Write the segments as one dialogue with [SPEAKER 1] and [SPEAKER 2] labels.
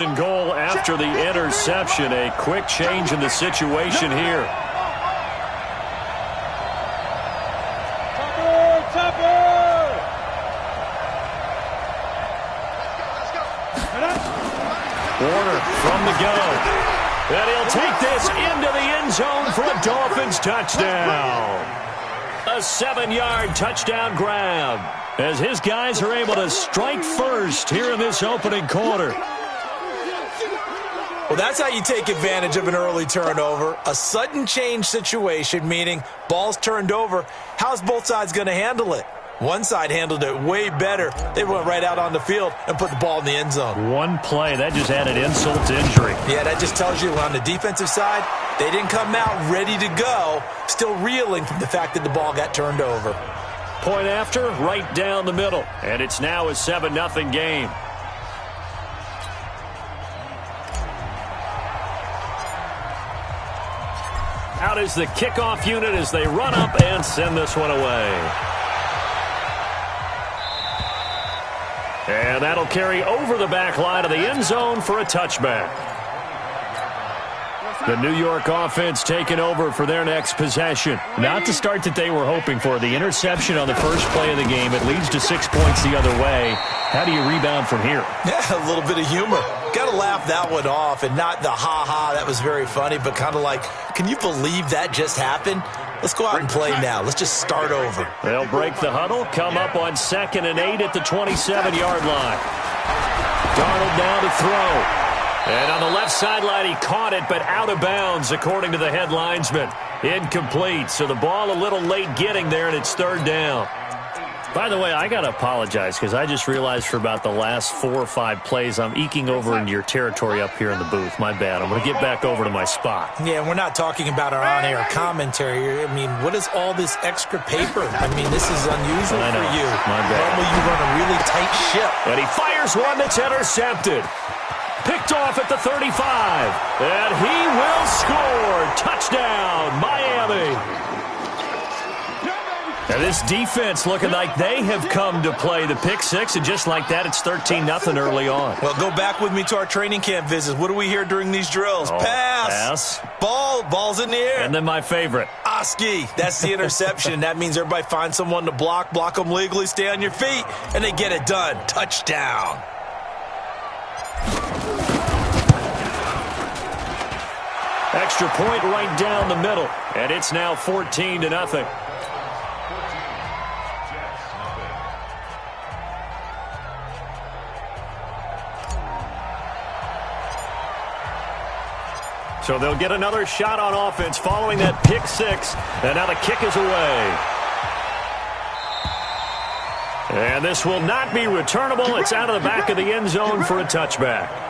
[SPEAKER 1] Goal after the interception. A quick change in the situation here. Warner from the go. And he'll take this into the end zone for a Dolphins touchdown. A 7-yard touchdown grab as his guys are able to strike first here in this opening quarter.
[SPEAKER 2] Well, that's how you take advantage of an early turnover. A sudden change situation, meaning ball's turned over. How's both sides going to handle it? One side handled it way better. They went right out on the field and put the ball in the end zone.
[SPEAKER 1] One play, that just added insult to injury.
[SPEAKER 2] Yeah, that just tells you on the defensive side, they didn't come out ready to go, still reeling from the fact that the ball got turned over.
[SPEAKER 1] Point after, right down the middle. And it's now a 7-0 game. Out is the kickoff unit as they run up and send this one away. And that'll carry over the back line of the end zone for a touchback. The New York offense taking over for their next possession. Not the start that they were hoping for. The interception on the first play of the game. It leads to 6 points the other way. How do you rebound from here?
[SPEAKER 2] Yeah, a little bit of humor. Got to laugh that one off, and not the ha-ha, that was very funny, but kind of like, can you believe that just happened? Let's go out and play now. Let's just start over.
[SPEAKER 1] They'll break the huddle, come up on 2nd and 8 at the 27-yard line. Darnold now to throw. And on the left sideline, he caught it, but out of bounds, according to the head linesman. Incomplete, so the ball a little late getting there, and it's 3rd down. By the way, I got to apologize because I just realized for about the last 4 or 5 plays, I'm eking over into your territory up here in the booth. My bad. I'm going to get back over to my spot.
[SPEAKER 2] Yeah, and we're not talking about our on-air commentary. I mean, what is all this extra paper? I mean, this is unusual for you.
[SPEAKER 1] My bad.
[SPEAKER 2] Normally you run a really tight ship.
[SPEAKER 1] And he fires one that's intercepted. Picked off at the 35. And he will score. Touchdown, Miami. And this defense looking like they have come to play the pick six, and just like that, it's 13-0 early on.
[SPEAKER 2] Well, go back with me to our training camp visits. What do we hear during these drills? Pass. Ball's in the air.
[SPEAKER 1] And then my favorite.
[SPEAKER 2] Oski. That's the interception. That means everybody finds someone to block them legally, stay on your feet, and they get it done. Touchdown.
[SPEAKER 1] Extra point right down the middle, and it's now 14-0. So they'll get another shot on offense following that pick six. And now the kick is away. And this will not be returnable. It's out of the back of the end zone for a touchback.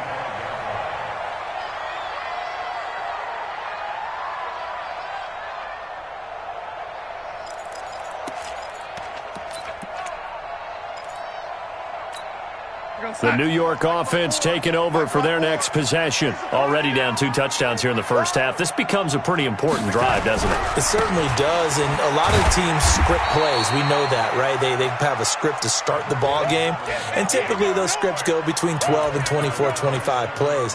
[SPEAKER 1] The New York offense taking over for their next possession. Already down 2 touchdowns here in the first half. This becomes a pretty important drive, doesn't it?
[SPEAKER 2] It certainly does, and a lot of teams script plays. We know that, right? They have a script to start the ball game, and typically those scripts go between 12 and 24, 25 plays.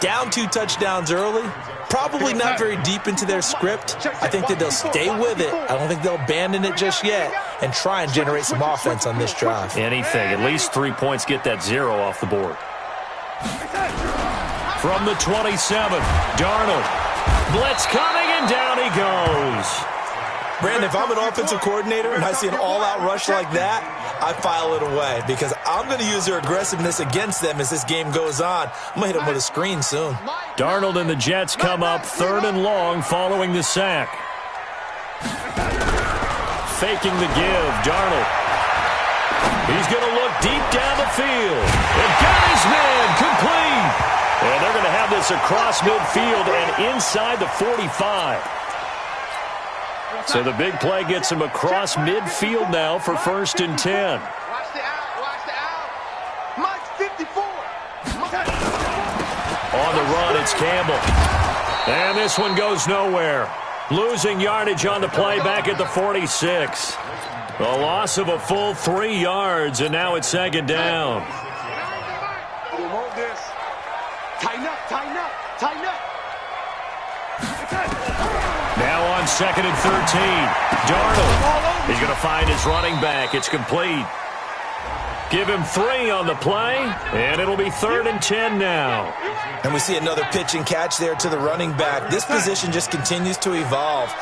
[SPEAKER 2] Down 2 touchdowns early, probably not very deep into their script. I think that they'll stay with it. I don't think they'll abandon it just yet and try and generate some offense on this drive.
[SPEAKER 1] Anything. At least 3 points, get that 0 off the board. From the 27, Darnold. Blitz coming, and down he goes.
[SPEAKER 2] Brandon, if I'm an offensive coordinator and I see an all-out rush like that, I file it away because I'm going to use their aggressiveness against them as this game goes on. I'm going to hit them with a screen soon.
[SPEAKER 1] Darnold and the Jets come up 3rd and long following the sack. Faking the give, Darnold. He's going to look deep down the field. And got his man complete. And they're going to have this across midfield and inside the 45. So the big play gets him across midfield now for 1st and 10.
[SPEAKER 3] Watch the out. Mike 54.
[SPEAKER 1] On the run, it's Campbell. And this one goes nowhere. Losing yardage on the play back at the 46. A loss of a full 3 yards, and now it's 2nd down.
[SPEAKER 3] Tighten up, tighten up, tighten up.
[SPEAKER 1] Now on 2nd and 13. Darnold. He's going to find his running back. It's complete. Give him 3 on the play, and it'll be 3rd and 10 now.
[SPEAKER 2] And we see another pitch and catch there to the running back. This position just continues to evolve.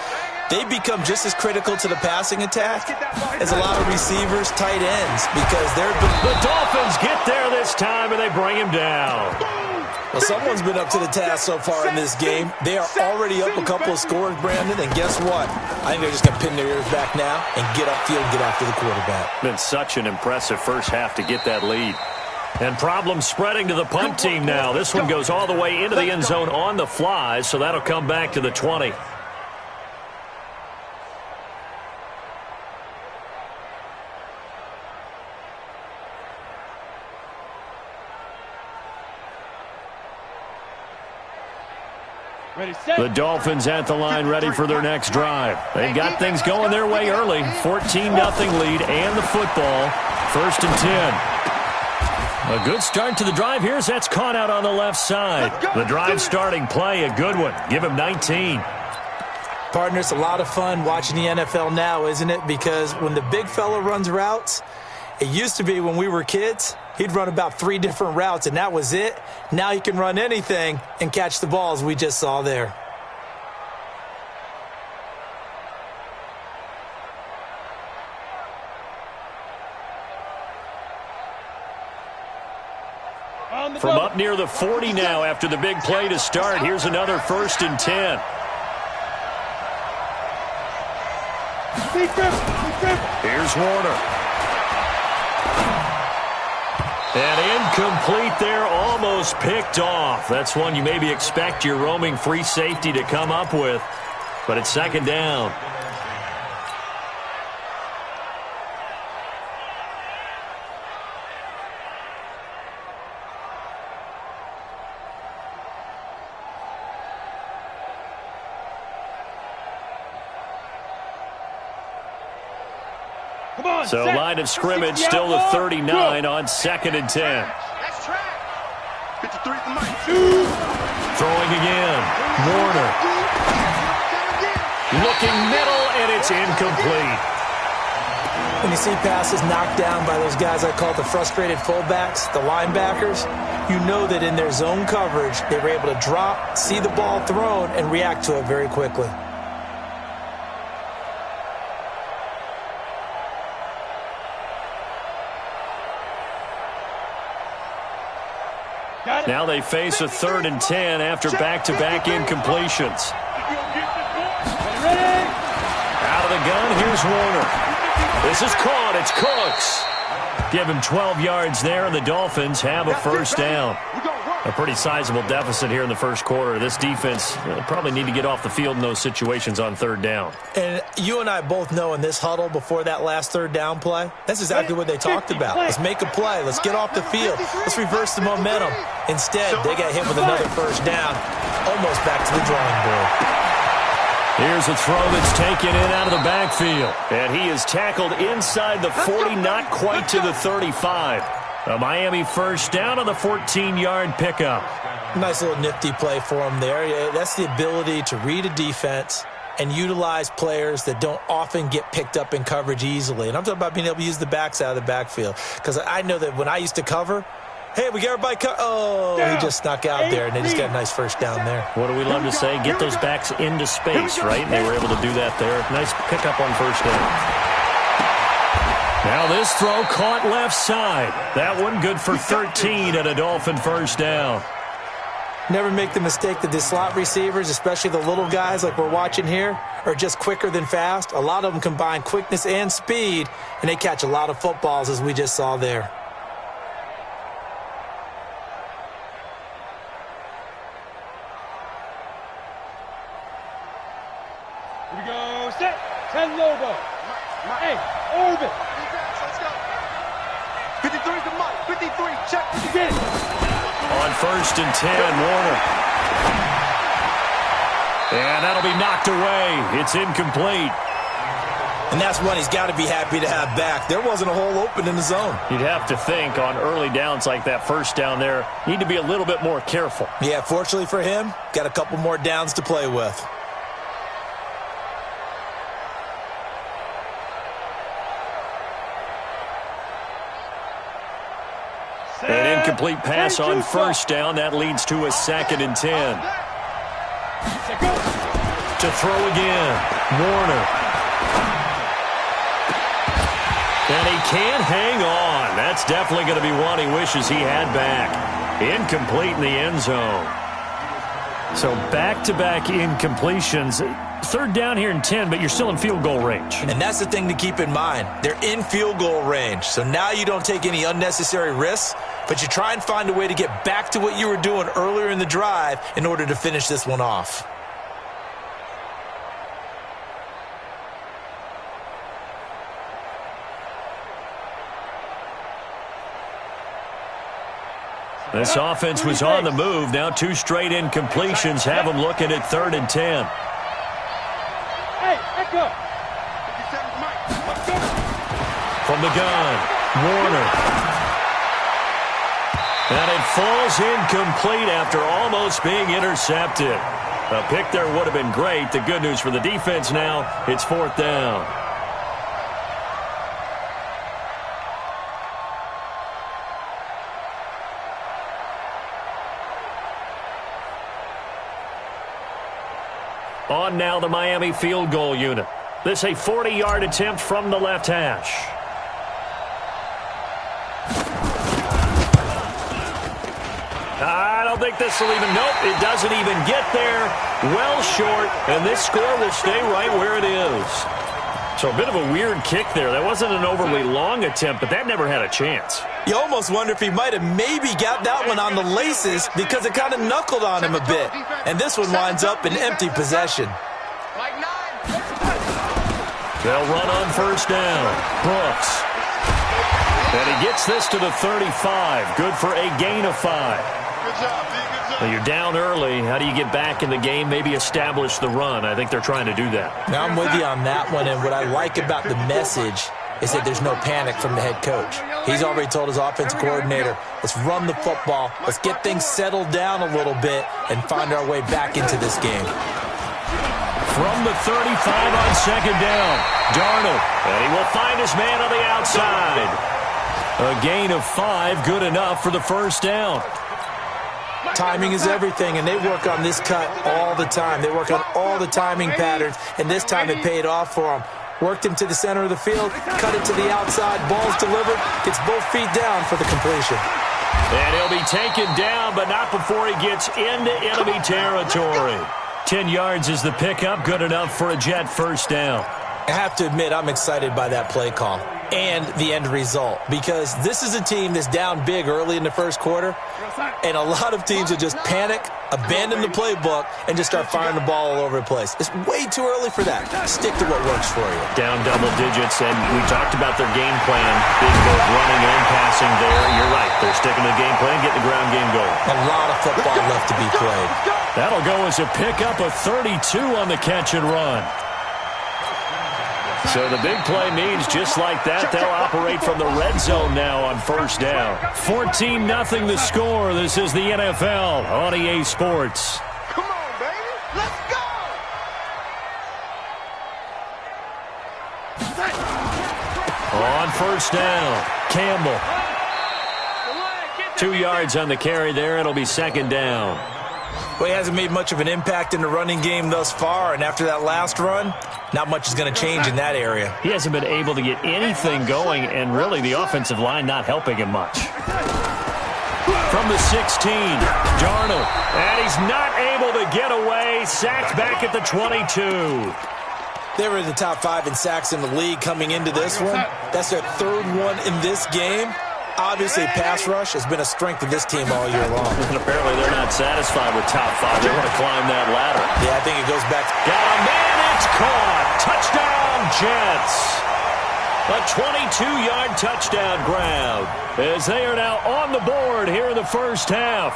[SPEAKER 2] They become just as critical to the passing attack as a lot of receivers, tight ends, because
[SPEAKER 1] the Dolphins get there this time, and they bring him down.
[SPEAKER 2] Well, someone's been up to the task so far in this game. They are already up a couple of scores, Brandon, and guess what? I think they're just going to pin their ears back now and get upfield and get after the quarterback.
[SPEAKER 1] Been such an impressive first half to get that lead. And problems spreading to the punt team now. This one goes all the way into the end zone on the fly, so that'll come back to the 20. The Dolphins at the line ready for their next drive. They've got things going their way early. 14-0 lead and the football. 1st and 10. A good start to the drive here as that's caught out on the left side. The drive starting play, a good one. Give him 19.
[SPEAKER 2] Partner, it's a lot of fun watching the NFL now, isn't it? Because when the big fella runs routes, it used to be when we were kids, he'd run about 3 different routes, and that was it. Now he can run anything and catch the balls we just saw there.
[SPEAKER 1] From up near the 40 now after the big play to start, here's another 1st and 10. Here's Warner. And incomplete there, almost picked off. That's one you maybe expect your roaming free safety to come up with, but it's 2nd down. So line of scrimmage still the 39 on 2nd and 10.
[SPEAKER 3] That's track. 53 for Mike.
[SPEAKER 1] Throwing again. Warner. Looking middle, and it's incomplete.
[SPEAKER 2] When you see passes knocked down by those guys I call the frustrated fullbacks, the linebackers, you know that in their zone coverage, they were able to drop, see the ball thrown, and react to it very quickly.
[SPEAKER 1] Now they face a 3rd and 10 after back-to-back incompletions. Out of the gun, here's Warner. This is caught. It's Cooks. Give him 12 yards there, and the Dolphins have a 1st down. A pretty sizable deficit here in the 1st quarter. This defense probably need to get off the field in those situations on 3rd down.
[SPEAKER 2] And you and I both know in this huddle before that last 3rd down play, that's exactly what they talked about. Let's make a play. Let's get off the field. Let's reverse the momentum. Instead, they got hit with another 1st down, almost back to the drawing board.
[SPEAKER 1] Here's a throw that's taken in out of the backfield. And he is tackled inside the 40, not quite to the 35. A Miami 1st down on the 14-yard pickup.
[SPEAKER 2] Nice little nifty play for him there. Yeah, that's the ability to read a defense and utilize players that don't often get picked up in coverage easily. And I'm talking about being able to use the backs out of the backfield. Because I know that when I used to cover, hey, we got everybody he just snuck out there, and they just got a nice 1st down there.
[SPEAKER 1] What do we love to say? Get those backs into space, right? And they were able to do that there. Nice pickup on 1st down. Now this throw caught left side. That one good for 13 and a Dolphin 1st down.
[SPEAKER 2] Never make the mistake that the slot receivers, especially the little guys like we're watching here, are just quicker than fast. A lot of them combine quickness and speed, and they catch a lot of footballs, as we just saw there.
[SPEAKER 4] Here we go. Set. 10 Lobo. Hey, Orbit.
[SPEAKER 3] Let's go. 53 to Mike. 53. Check.
[SPEAKER 4] Get it.
[SPEAKER 1] On 1st and 10, Warner. And that'll be knocked away. It's incomplete.
[SPEAKER 2] And that's one he's got to be happy to have back. There wasn't a hole open in the zone.
[SPEAKER 1] You'd have to think on early downs like that first down there, need to be a little bit more careful.
[SPEAKER 2] Yeah, fortunately for him, got a couple more downs to play with.
[SPEAKER 1] An incomplete pass on first down. That leads to a 2nd and 10. To throw again. Warner. And he can't hang on. That's definitely going to be one he wishes he had back. Incomplete in the end zone. So back-to-back incompletions. 3rd down here and 10, but you're still in field goal range.
[SPEAKER 2] And that's the thing to keep in mind. They're in field goal range. So now you don't take any unnecessary risks, but you try and find a way to get back to what you were doing earlier in the drive in order to finish this one off.
[SPEAKER 1] This offense was on the move. Now 2 straight incompletions have them looking at 3rd and 10.
[SPEAKER 4] Hey, echo.
[SPEAKER 1] From the gun, Warner. And it falls incomplete after almost being intercepted. A pick there would have been great. The good news for the defense now, it's 4th down. On now the Miami field goal unit. This a 40-yard attempt from the left hash. I don't think this will even, nope, it doesn't even get there. Well short, and this score will stay right where it is. So a bit of a weird kick there. That wasn't an overly long attempt, but that never had a chance.
[SPEAKER 2] You almost wonder if he might have maybe got that one on the laces because it kind of knuckled on him a bit. And this one winds up in empty possession.
[SPEAKER 1] They'll run on first down. Brooks. And he gets this to the 35. Good for a gain of 5. Well, you're down early. How do you get back in the game? Maybe establish the run. I think they're trying to do that.
[SPEAKER 2] Now I'm with you on that one, and what I like about the message is that there's no panic from the head coach. He's already told his offensive coordinator, let's run the football, let's get things settled down a little bit, and find our way back into this game.
[SPEAKER 1] From the 35 on second down, Darnold, and he will find his man on the outside. A gain of 5, good enough for the first down.
[SPEAKER 2] Timing is everything, and they work on this cut all the time. They work on all the timing patterns, and this time it paid off for them. Worked him to the center of the field, cut it to the outside, ball's delivered, gets both feet down for the completion.
[SPEAKER 1] And he'll be taken down, but not before he gets into enemy territory. 10 yards is the pickup, good enough for a Jet first down.
[SPEAKER 2] I have to admit, I'm excited by that play call and the end result, because this is a team that's down big early in the first quarter, and a lot of teams will just panic, abandon the playbook, and just start firing the ball all over the place. It's way too early for that. Stick to what works for you.
[SPEAKER 1] Down double digits, and we talked about their game plan being both running and passing there. You're right. They're sticking to the game plan, getting the ground game going.
[SPEAKER 2] A lot of football left to be played.
[SPEAKER 1] That'll go as a pickup of 32 on the catch and run. So the big play means just like that, they'll operate from the red zone now on first down. 14-0 the score. This is the NFL on EA Sports.
[SPEAKER 3] Come on, baby. Let's go.
[SPEAKER 1] On first down, Campbell. 2 yards on the carry there. It'll be second down.
[SPEAKER 2] Well, he hasn't made much of an impact in the running game thus far, and after that last run, not much is going to change in that area.
[SPEAKER 1] He hasn't been able to get anything going, and really the offensive line not helping him much. From the 16, Darnold, and he's not able to get away. Sacked back at the 22.
[SPEAKER 2] They were in the top 5 in sacks in the league coming into this one. That's their 3rd one in this game. Obviously, pass rush has been a strength of this team all year long.
[SPEAKER 1] And apparently they're not satisfied with top 5. They want to climb that ladder.
[SPEAKER 2] Yeah, I think it goes back.
[SPEAKER 1] Got a man, it's caught. Touchdown, Jets. A 22-yard touchdown grab as they are now on the board here in the first half.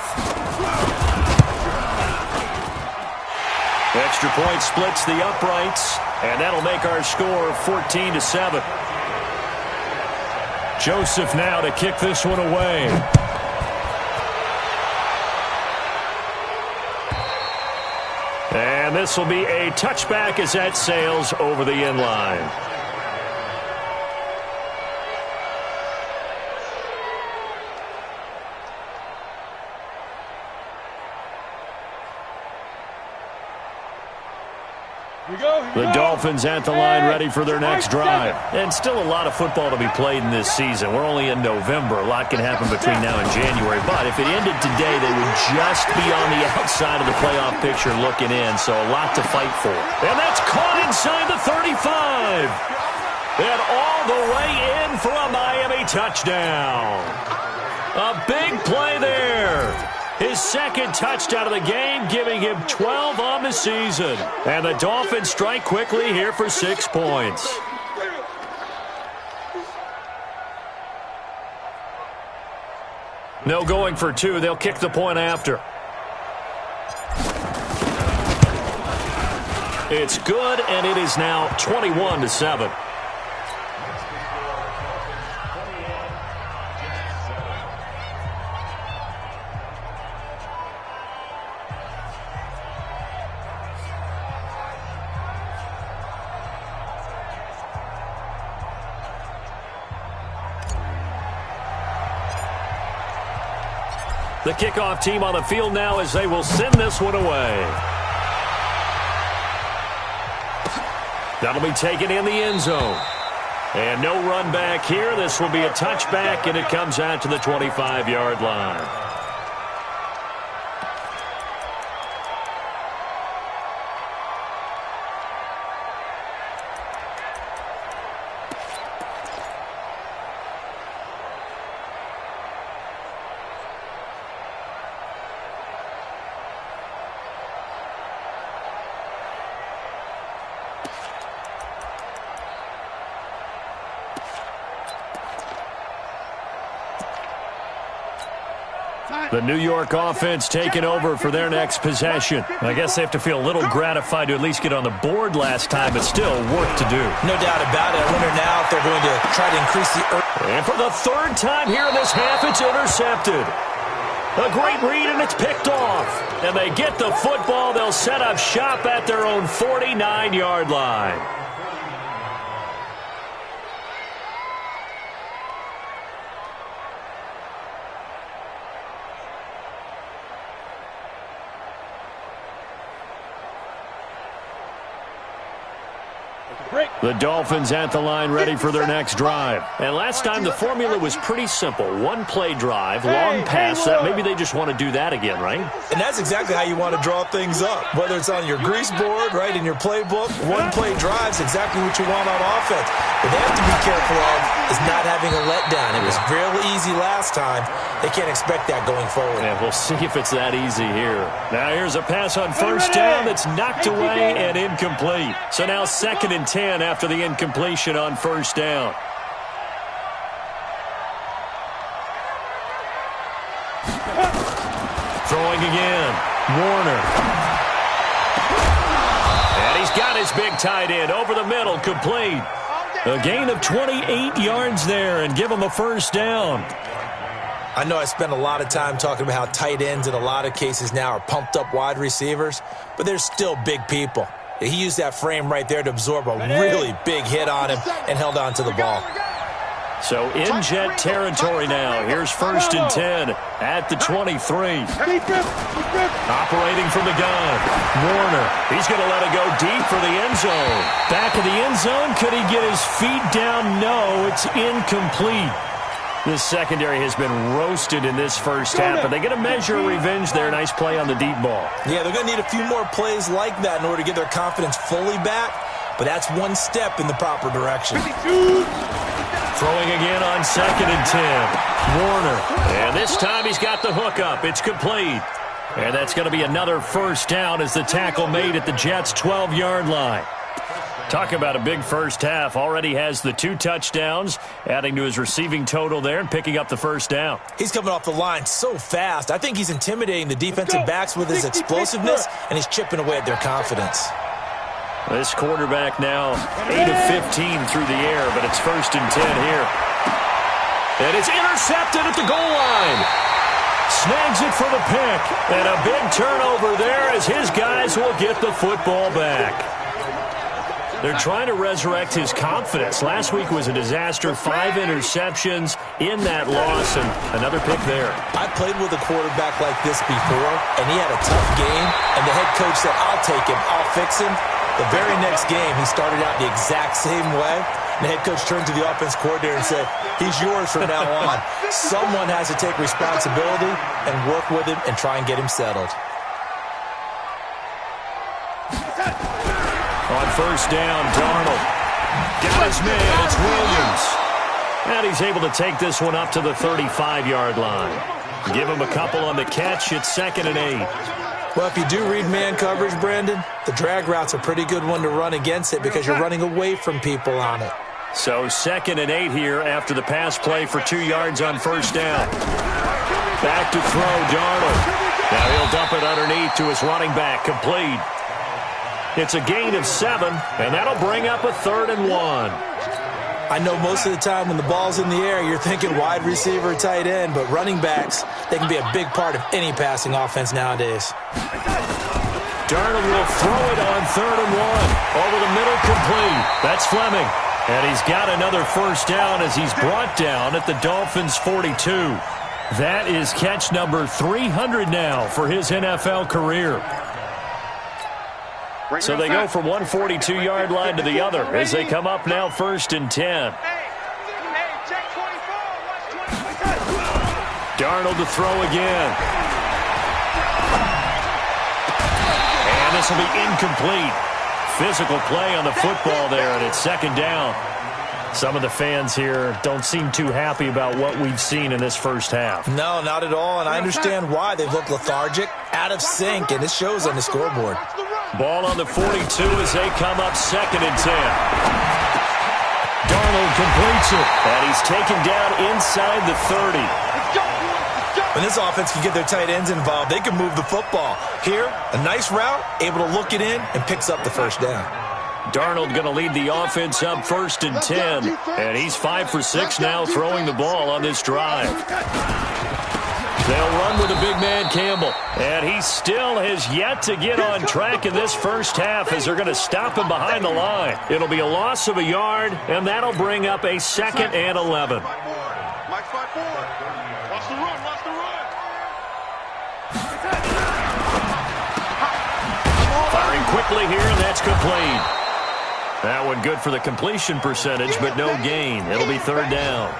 [SPEAKER 1] Extra point splits the uprights. And that'll make our score 14-7. Joseph now to kick this one away. And this will be a touchback as that sails over the end line. The Dolphins at the line ready for their next drive. And still a lot of football to be played in this season. We're only in November. A lot can happen between now and January. But if it ended today, they would just be on the outside of the playoff picture looking in. So a lot to fight for. And that's caught inside the 35. And all the way in for a Miami touchdown. A big play there. His second touchdown of the game, giving him 12 on the season. And the Dolphins strike quickly here for 6 points. No going for 2. They'll kick the point after. It's good, and it is now 21-7. The kickoff team on the field now as they will send this one away. That'll be taken in the end zone. And no run back here. This will be a touchback, and it comes out to the 25-yard line. The New York offense taking over for their next possession. I guess they have to feel a little gratified to at least get on the board last time, but still work to do.
[SPEAKER 2] No doubt about it. I wonder now if they're going to try to increase the...
[SPEAKER 1] And for the third time here in this half, it's intercepted. A great read, and it's picked off. And they get the football. They'll set up shop at their own 49-yard line. The Dolphins at the line ready for their next drive. And last time the formula was pretty simple. One play drive, long pass. Maybe they just want to do that again, right?
[SPEAKER 2] And that's exactly how you want to draw things up. Whether it's on your grease board, right, in your playbook, one play drive is exactly what you want on offense. What they have to be careful of is not having a letdown. It was real easy last time. They can't expect that going forward.
[SPEAKER 1] And we'll see if it's that easy here. Now here's a pass on first down that's knocked away and incomplete. So now 2nd and 10 after the incompletion on first down. Throwing again. Warner. And he's got his big tight end over the middle, complete. A gain of 28 yards there and give him a first down.
[SPEAKER 2] I know I spent a lot of time talking about how tight ends in a lot of cases now are pumped up wide receivers, but they're still big people. He used that frame right there to absorb a really big hit on him and held on to the ball.
[SPEAKER 1] So in jet territory now. Here's 1st and 10 at the 23. Operating from the gun. Warner. He's going to let it go deep for the end zone. Back of the end zone. Could he get his feet down? No, it's incomplete. This secondary has been roasted in this first half, but they get a measure of revenge there. Nice play on the deep ball.
[SPEAKER 2] Yeah, they're going to need a few more plays like that in order to get their confidence fully back, but that's one step in the proper direction.
[SPEAKER 1] Throwing again on 2nd and 10. Warner. And this time he's got the hook up. It's complete. And that's going to be another first down as the tackle made at the Jets' 12-yard line. Talk about a big first half. Already has the 2 touchdowns, adding to his receiving total there and picking up the first down.
[SPEAKER 2] He's coming off the line so fast. I think he's intimidating the defensive backs with his explosiveness, and he's chipping away at their confidence.
[SPEAKER 1] This quarterback now 8 of 15 through the air, but it's 1st and 10 here. And it's intercepted at the goal line. Snags it for the pick. And a big turnover there as his guys will get the football back. They're trying to resurrect his confidence. Last week was a disaster. 5 interceptions in that loss, and another pick there.
[SPEAKER 2] I played with a quarterback like this before, and he had a tough game, and the head coach said, I'll take him, I'll fix him. The very next game, he started out the exact same way. The head coach turned to the offense coordinator and said, he's yours from now on. Someone has to take responsibility and work with him and try and get him settled.
[SPEAKER 1] On 1st down, Darnold. Got his man, it's Williams. And he's able to take this one up to the 35-yard line. Give him a couple on the catch. It's 2nd and 8.
[SPEAKER 2] Well, if you do read man coverage, Brandon, the drag route's a pretty good one to run against it because you're running away from people on it.
[SPEAKER 1] So 2nd and 8 here after the pass play for 2 yards on 1st down. Back to throw, Darnold. Now he'll dump it underneath to his running back, complete. It's a gain of 7, and that'll bring up a 3rd and 1.
[SPEAKER 2] I know most of the time when the ball's in the air, you're thinking wide receiver, tight end, but running backs, they can be a big part of any passing offense nowadays.
[SPEAKER 1] Darnold will throw it on 3rd and 1. Over the middle, complete. That's Fleming. And he's got another 1st down as he's brought down at the Dolphins' 42. That is catch number 300 now for his NFL career. So they go from one 42-yard line to the other as they come up now 1st and 10. Darnold to throw again. And this will be incomplete. Physical play on the football there, and it's 2nd down. Some of the fans here don't seem too happy about what we've seen in this first half.
[SPEAKER 2] No, not at all, and I understand why. They've looked lethargic, out of sync, and it shows on the scoreboard.
[SPEAKER 1] Ball on the 42 as they come up 2nd and 10. Darnold completes it, and he's taken down inside the 30.
[SPEAKER 2] When this offense can get their tight ends involved, they can move the football. Here, a nice route, able to look it in, and picks up the 1st down.
[SPEAKER 1] Darnold going to lead the offense up 1st and 10, and he's 5 for 6 now throwing the ball on this drive. They'll run with the big man Campbell, and he still has yet to get on track in this first half as they're going to stop him behind the line. It'll be a loss of a yard, and that'll bring up a 2nd and 11.
[SPEAKER 3] Mike's 5 forward. Watch the run, watch the run.
[SPEAKER 1] Firing quickly here, and that's complete. That one good for the completion percentage, but no gain. It'll be 3rd down.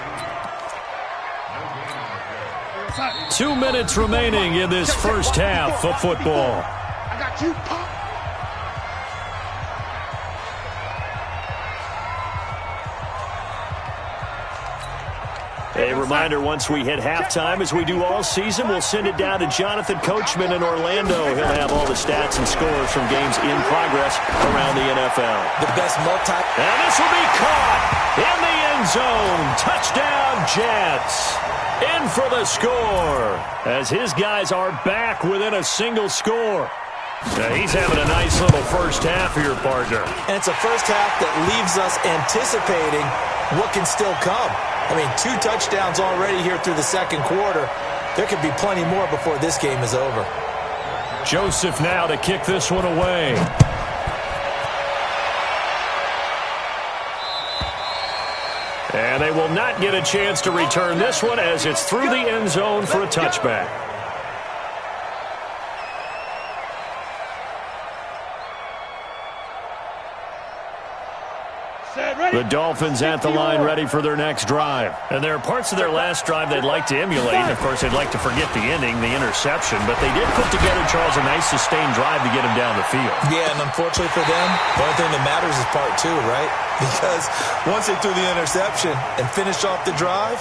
[SPEAKER 1] 2 minutes remaining in this first half of football.
[SPEAKER 3] I got you, Pop.
[SPEAKER 1] A reminder, once we hit halftime, as we do all season, we'll send it down to Jonathan Coachman in Orlando. He'll have all the stats and scores from games in progress around the NFL.
[SPEAKER 2] The best
[SPEAKER 1] And this will be caught in the end zone. Touchdown, Jets. In for the score as his guys are back within a single score. Now he's having a nice little first half here, partner.
[SPEAKER 2] And it's a first half that leaves us anticipating what can still come. I mean, 2 touchdowns already here through the 2nd quarter. There could be plenty more before this game is over.
[SPEAKER 1] Joseph now to kick this one away. And they will not get a chance to return this one as it's through the end zone for a touchback. The Dolphins at the line ready for their next drive. And there are parts of their last drive they'd like to emulate. And, of course, they'd like to forget the ending, the interception. But they did put together, Charles, a nice sustained drive to get him down the field.
[SPEAKER 2] Yeah, and unfortunately for them, the only thing that matters is part 2, right? Because once they threw the interception and finished off the drive,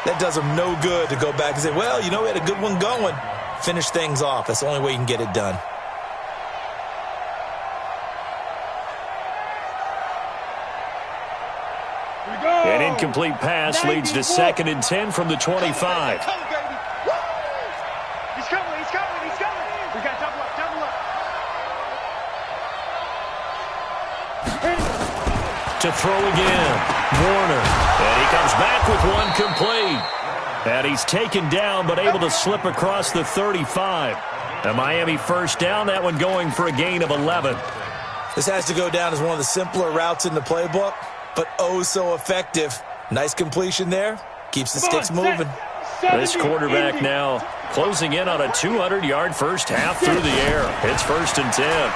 [SPEAKER 2] that does them no good to go back and say, well, you know, we had a good one going. Finish things off. That's the only way you can get it done.
[SPEAKER 1] An incomplete pass leads to 2nd and 10 from the 25.
[SPEAKER 3] He's coming, he's coming. We got double up.
[SPEAKER 1] To throw again, Warner. And he comes back with one complete. And he's taken down but able to slip across the 35. A Miami first down, that one going for a gain of 11.
[SPEAKER 2] This has to go down as one of the simpler routes in the playbook, but oh so effective. Nice completion there. Keeps the sticks moving.
[SPEAKER 1] This quarterback now closing in on a 200-yard first half through the air. It's 1st and 10.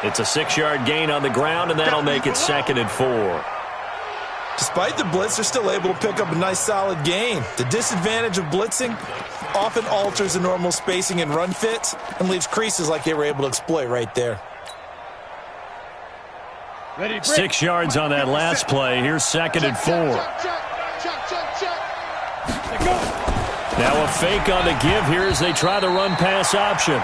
[SPEAKER 1] It's a 6-yard gain on the ground, and that'll make it 2nd and 4.
[SPEAKER 2] Despite the blitz, they're still able to pick up a nice solid gain. The disadvantage of blitzing often alters the normal spacing and run fits and leaves creases like they were able to exploit right there.
[SPEAKER 1] 6 yards on that last play. Here's 2nd and 4. Now a fake on the give here as they try the run-pass option.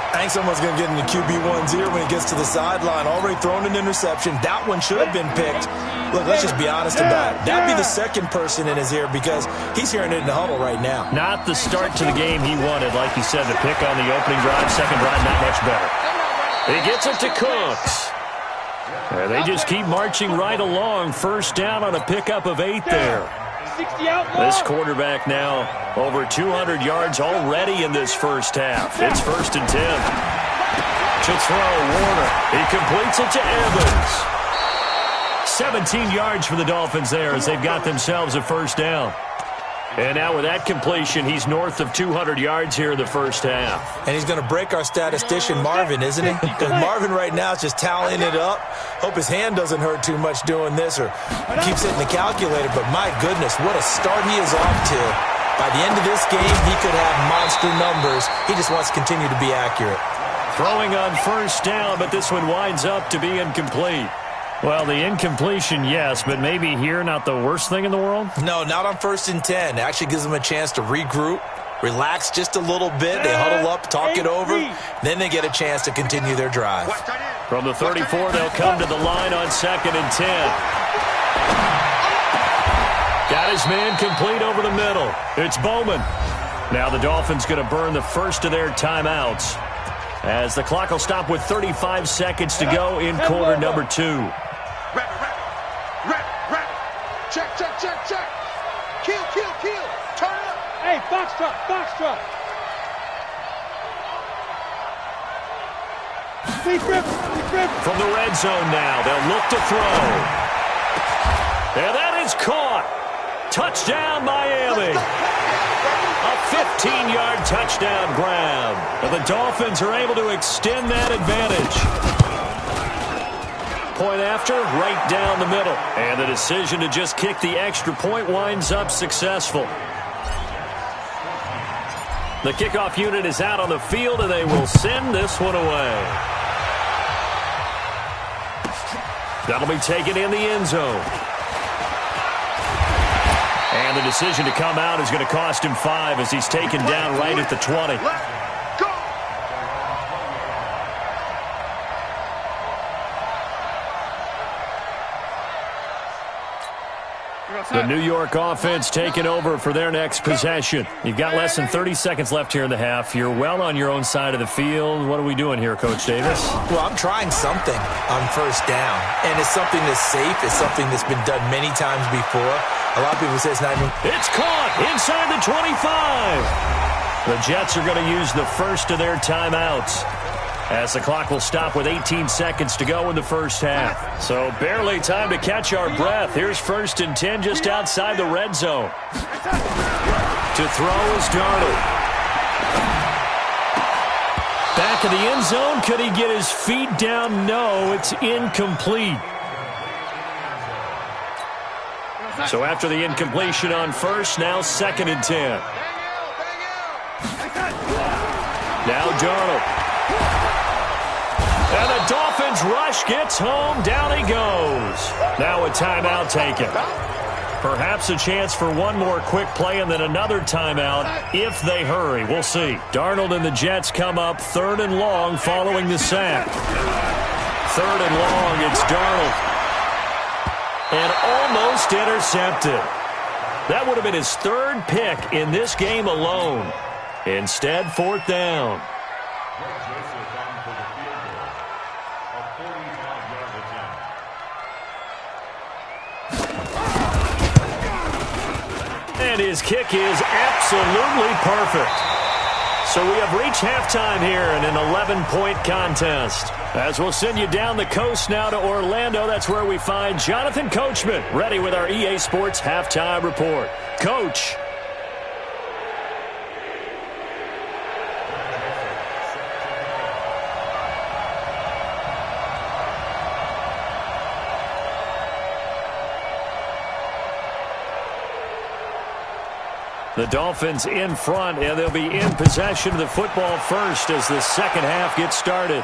[SPEAKER 2] I think someone's going to get in the QB1's ear when he gets to the sideline. Already thrown an interception. That one should have been picked. Look, let's just be honest about it. That'd be the second person in his ear because he's hearing it in the huddle right now.
[SPEAKER 1] Not the start to the game he wanted. Like you said, the pick on the opening drive, second drive, not much better. He gets it to Cooks. And they just keep marching right along. First down on a pickup of 8 there. This quarterback now over 200 yards already in this first half. It's 1st and 10. To throw, Warner. He completes it to Evans. 17 yards for the Dolphins there as they've got themselves a first down. And now with that completion, he's north of 200 yards here in the first half.
[SPEAKER 2] And he's going to break our statistician Marvin, isn't he? Because Marvin right now is just tallying it up. Hope his hand doesn't hurt too much doing this or keeps hitting the calculator. But my goodness, what a start he is off to. By the end of this game, he could have monster numbers. He just wants to continue to be accurate.
[SPEAKER 1] Throwing on first down, but this one winds up to be incomplete. Well, the incompletion, yes, but maybe here not the worst thing in the world?
[SPEAKER 2] No, not on 1st and 10. It actually gives them a chance to regroup, relax just a little bit. They huddle up, talk it over. Then they get a chance to continue their drive.
[SPEAKER 1] From the 34, they'll come to the line on 2nd and 10. Got his man complete over the middle. It's Bowman. Now the Dolphins going to burn the first of their timeouts as the clock will stop with 35 seconds to go in quarter number 2.
[SPEAKER 3] Check. Kill. Turn up.
[SPEAKER 4] Hey, foxtrot. Deep rip.
[SPEAKER 1] From the red zone now, they'll look to throw. And that is caught. Touchdown, Miami. A 15-yard touchdown grab. And the Dolphins are able to extend that advantage. Point after, right down the middle. And the decision to just kick the extra point winds up successful. The kickoff unit is out on the field, and they will send this one away. That'll be taken in the end zone. And the decision to come out is going to cost him 5 as he's taken down right at the 20. The New York offense taking over for their next possession. You've got less than 30 seconds left here in the half. You're well on your own side of the field. What are we doing here, Coach Davis?
[SPEAKER 2] Well, I'm trying something on first down, and it's something that's safe. It's something that's been done many times before. A lot of people say it's not even...
[SPEAKER 1] It's caught inside the 25. The Jets are going to use the first of their timeouts as the clock will stop with 18 seconds to go in the first half. So barely time to catch our breath. Here's 1st and 10 just outside the red zone. To throw is Darnold. Back of the end zone. Could he get his feet down? No, it's incomplete. So after the incompletion on first, now 2nd and 10. Now Darnold. And the Dolphins rush gets home. Down he goes. Now a timeout taken. Perhaps a chance for one more quick play and then another timeout if they hurry. We'll see. Darnold and the Jets come up 3rd and long following the sack. 3rd and long, it's Darnold. And almost intercepted. That would have been his 3rd pick in this game alone. Instead, 4th down. And his kick is absolutely perfect. So we have reached halftime here in an 11-point contest. As we'll send you down the coast now to Orlando, that's where we find Jonathan Coachman, ready with our EA Sports Halftime Report. Coach. The Dolphins in front, and they'll be in possession of the football first as the second half gets started.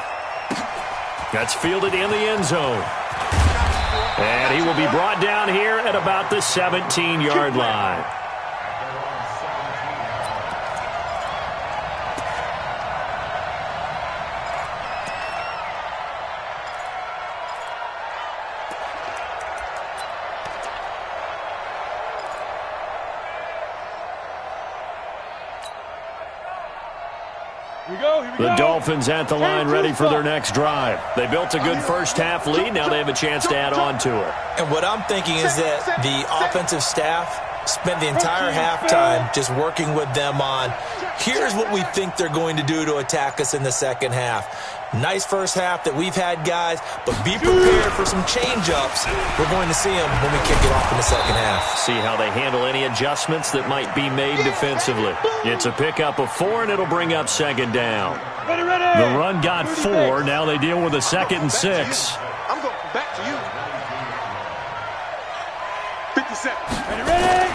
[SPEAKER 1] That's fielded in the end zone. And he will be brought down here at about the 17-yard line. The Dolphins at the line ready for their next drive. They built a good first-half lead. Now they have a chance to add on to it.
[SPEAKER 2] And what I'm thinking is that the offensive staff spent the entire halftime just working with them on, here's what we think they're going to do to attack us in the second half. Nice first half that we've had, guys, but be prepared for some change-ups. We're going to see them when we kick it off in the second half.
[SPEAKER 1] See how they handle any adjustments that might be made defensively. It's a pickup of 4, and it'll bring up second down.
[SPEAKER 4] Ready, ready.
[SPEAKER 1] The run got 4. Now they deal with a 2nd and 6.
[SPEAKER 3] I'm going back to you. 57.
[SPEAKER 4] Ready, ready.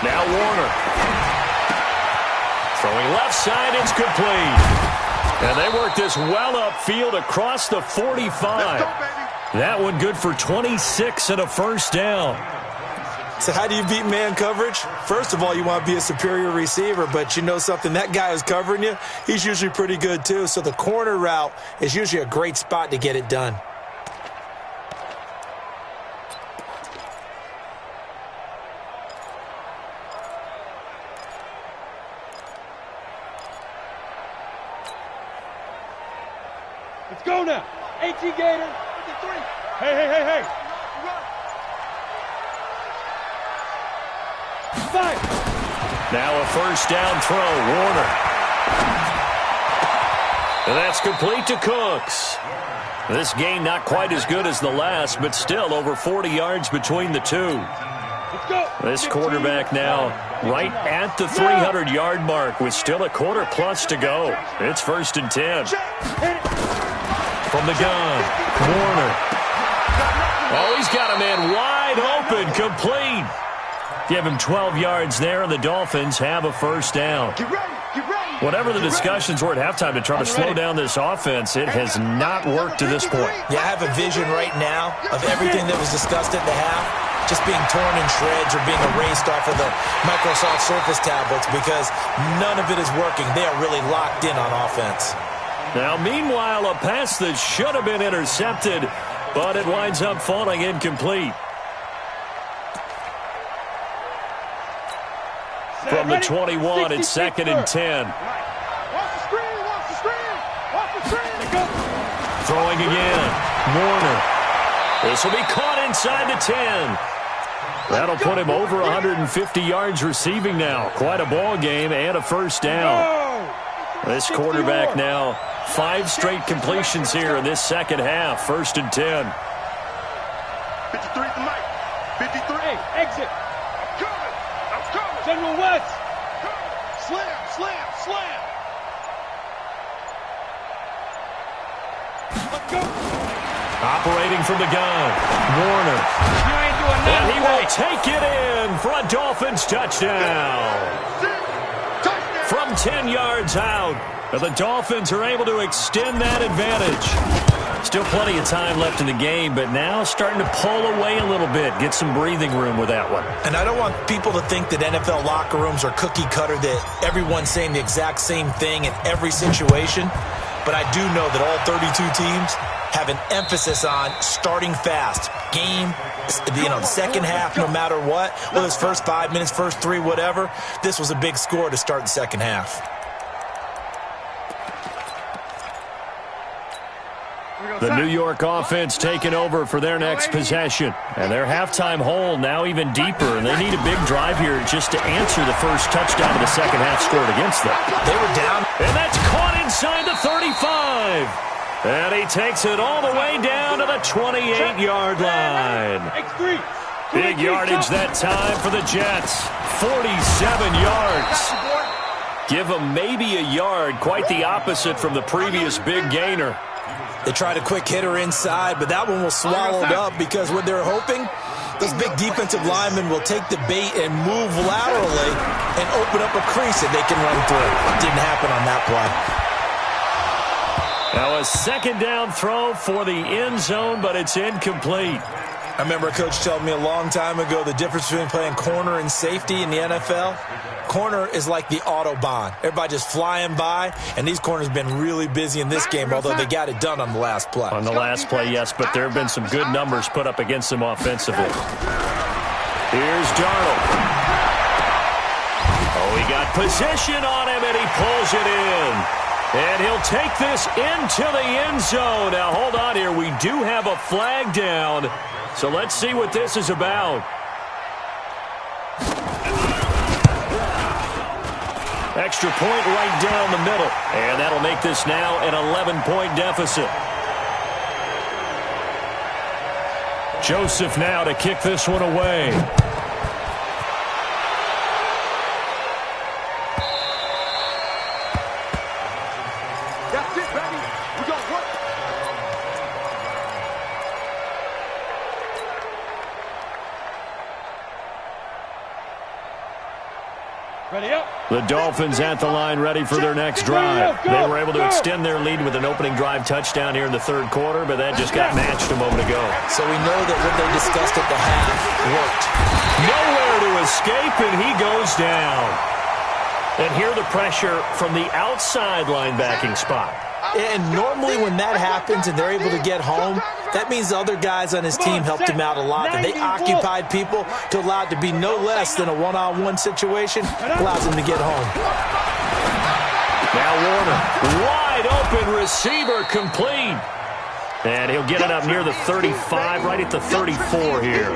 [SPEAKER 1] Now Warner. Throwing left side, it's complete. And they work this well upfield across the 45.
[SPEAKER 3] Let's go, baby.
[SPEAKER 1] That one good for 26 and a first down.
[SPEAKER 2] So how do you beat man coverage? First of all, you want to be a superior receiver, but you know something, that guy who's covering you, he's usually pretty good too. So the corner route is usually a great spot to get it done.
[SPEAKER 4] Let's go now. 18 Gator. 53. Hey, hey, hey, hey. Fire.
[SPEAKER 1] Now a first down throw, Warner. And that's complete to Cooks. This gain not quite as good as the last, but still over 40 yards between the two.
[SPEAKER 4] Let's go.
[SPEAKER 1] This quarterback now right at the 300-yard mark with still a quarter plus to go. It's 1st and 10. From the gun, Warner. Oh, he's got a man wide open, complete. Give him 12 yards there, and the Dolphins have a first down.
[SPEAKER 3] Get ready. Get ready.
[SPEAKER 1] Whatever the discussions were at halftime to try to slow down this offense, it has not worked to this point.
[SPEAKER 2] Yeah, I have a vision right now of everything that was discussed at the half just being torn in shreds or being erased off of the Microsoft Surface tablets because none of it is working. They are really locked in on offense.
[SPEAKER 1] Now, meanwhile, a pass that should have been intercepted, but it winds up falling incomplete. From the 21, it's 2nd and 10.
[SPEAKER 3] Watch the screen. Watch the screen. Watch the screen.
[SPEAKER 1] Throwing again. Warner. This will be caught inside the 10. That'll put him over 150 yards receiving now. Quite a ball game and a first down. This quarterback now 5 straight completions here in this second half. 1st and 10.
[SPEAKER 3] 53 to Mike. 53.
[SPEAKER 4] Hey, exit.
[SPEAKER 3] I'm coming.
[SPEAKER 4] General West.
[SPEAKER 3] Slam, slam, slam.
[SPEAKER 4] Let's go.
[SPEAKER 1] Operating from the gun. Warner.
[SPEAKER 4] You ain't doing
[SPEAKER 1] And
[SPEAKER 4] nothing.
[SPEAKER 1] he will take it in for a Dolphins touchdown. From 10 yards out, the Dolphins are able to extend that advantage. Still plenty of time left in the game, but now starting to pull away a little bit, get some breathing room with that one.
[SPEAKER 2] And I don't want people to think that NFL locker rooms are cookie cutter, that everyone's saying the exact same thing in every situation. But I do know that all 32 teams have an emphasis on starting fast. Game, the second half, no matter what, whether it's first 5 minutes, first 3, whatever, this was a big score to start the second half.
[SPEAKER 1] The New York offense taking over for their next possession. And their halftime hole now even deeper, and they need a big drive here just to answer the first touchdown of the second half scored against them.
[SPEAKER 2] They were down.
[SPEAKER 1] And that's caught inside the 35. And he takes it all the way down to the 28-yard line. Big yardage that time for the Jets. 47 yards. Give them maybe a yard, quite the opposite from the previous big gainer.
[SPEAKER 2] They tried a quick hitter inside, but that one was swallowed up because what they're hoping, those big defensive linemen will take the bait and move laterally and open up a crease that they can run through. Didn't happen on that play.
[SPEAKER 1] Now a second down throw for the end zone, but it's incomplete.
[SPEAKER 2] I remember a coach telling me a long time ago the difference between playing corner and safety in the NFL. Corner is like the Autobahn. Everybody just flying by, and these corners have been really busy in this game, although they got it done on the last play.
[SPEAKER 1] On the last play, yes, but there have been some good numbers put up against them offensively. Here's Darnold. Oh, he got possession on him, and he pulls it in. And he'll take this into the end zone. Now, hold on here. We do have a flag down, so let's see what this is about. Extra point right down the middle. And that'll make this now an 11-point deficit. Joseph now to kick this one away.
[SPEAKER 3] That's it, baby. We're going to work.
[SPEAKER 4] Ready up.
[SPEAKER 1] The Dolphins at the line, ready for their next drive. They were able to extend their lead with an opening drive touchdown here in the third quarter, but that just got matched a moment ago.
[SPEAKER 2] So we know that what they discussed at the half worked.
[SPEAKER 1] Nowhere to escape, and he goes down. And here the pressure from the outside linebacking spot.
[SPEAKER 2] And normally when that happens and they're able to get home, that means the other guys on his team helped him out a lot. That they occupied people to allow it to be no less than a one-on-one situation, allows him to get home.
[SPEAKER 1] Now Warner, wide open receiver, complete. And he'll get it up near the 35, right at the 34 here.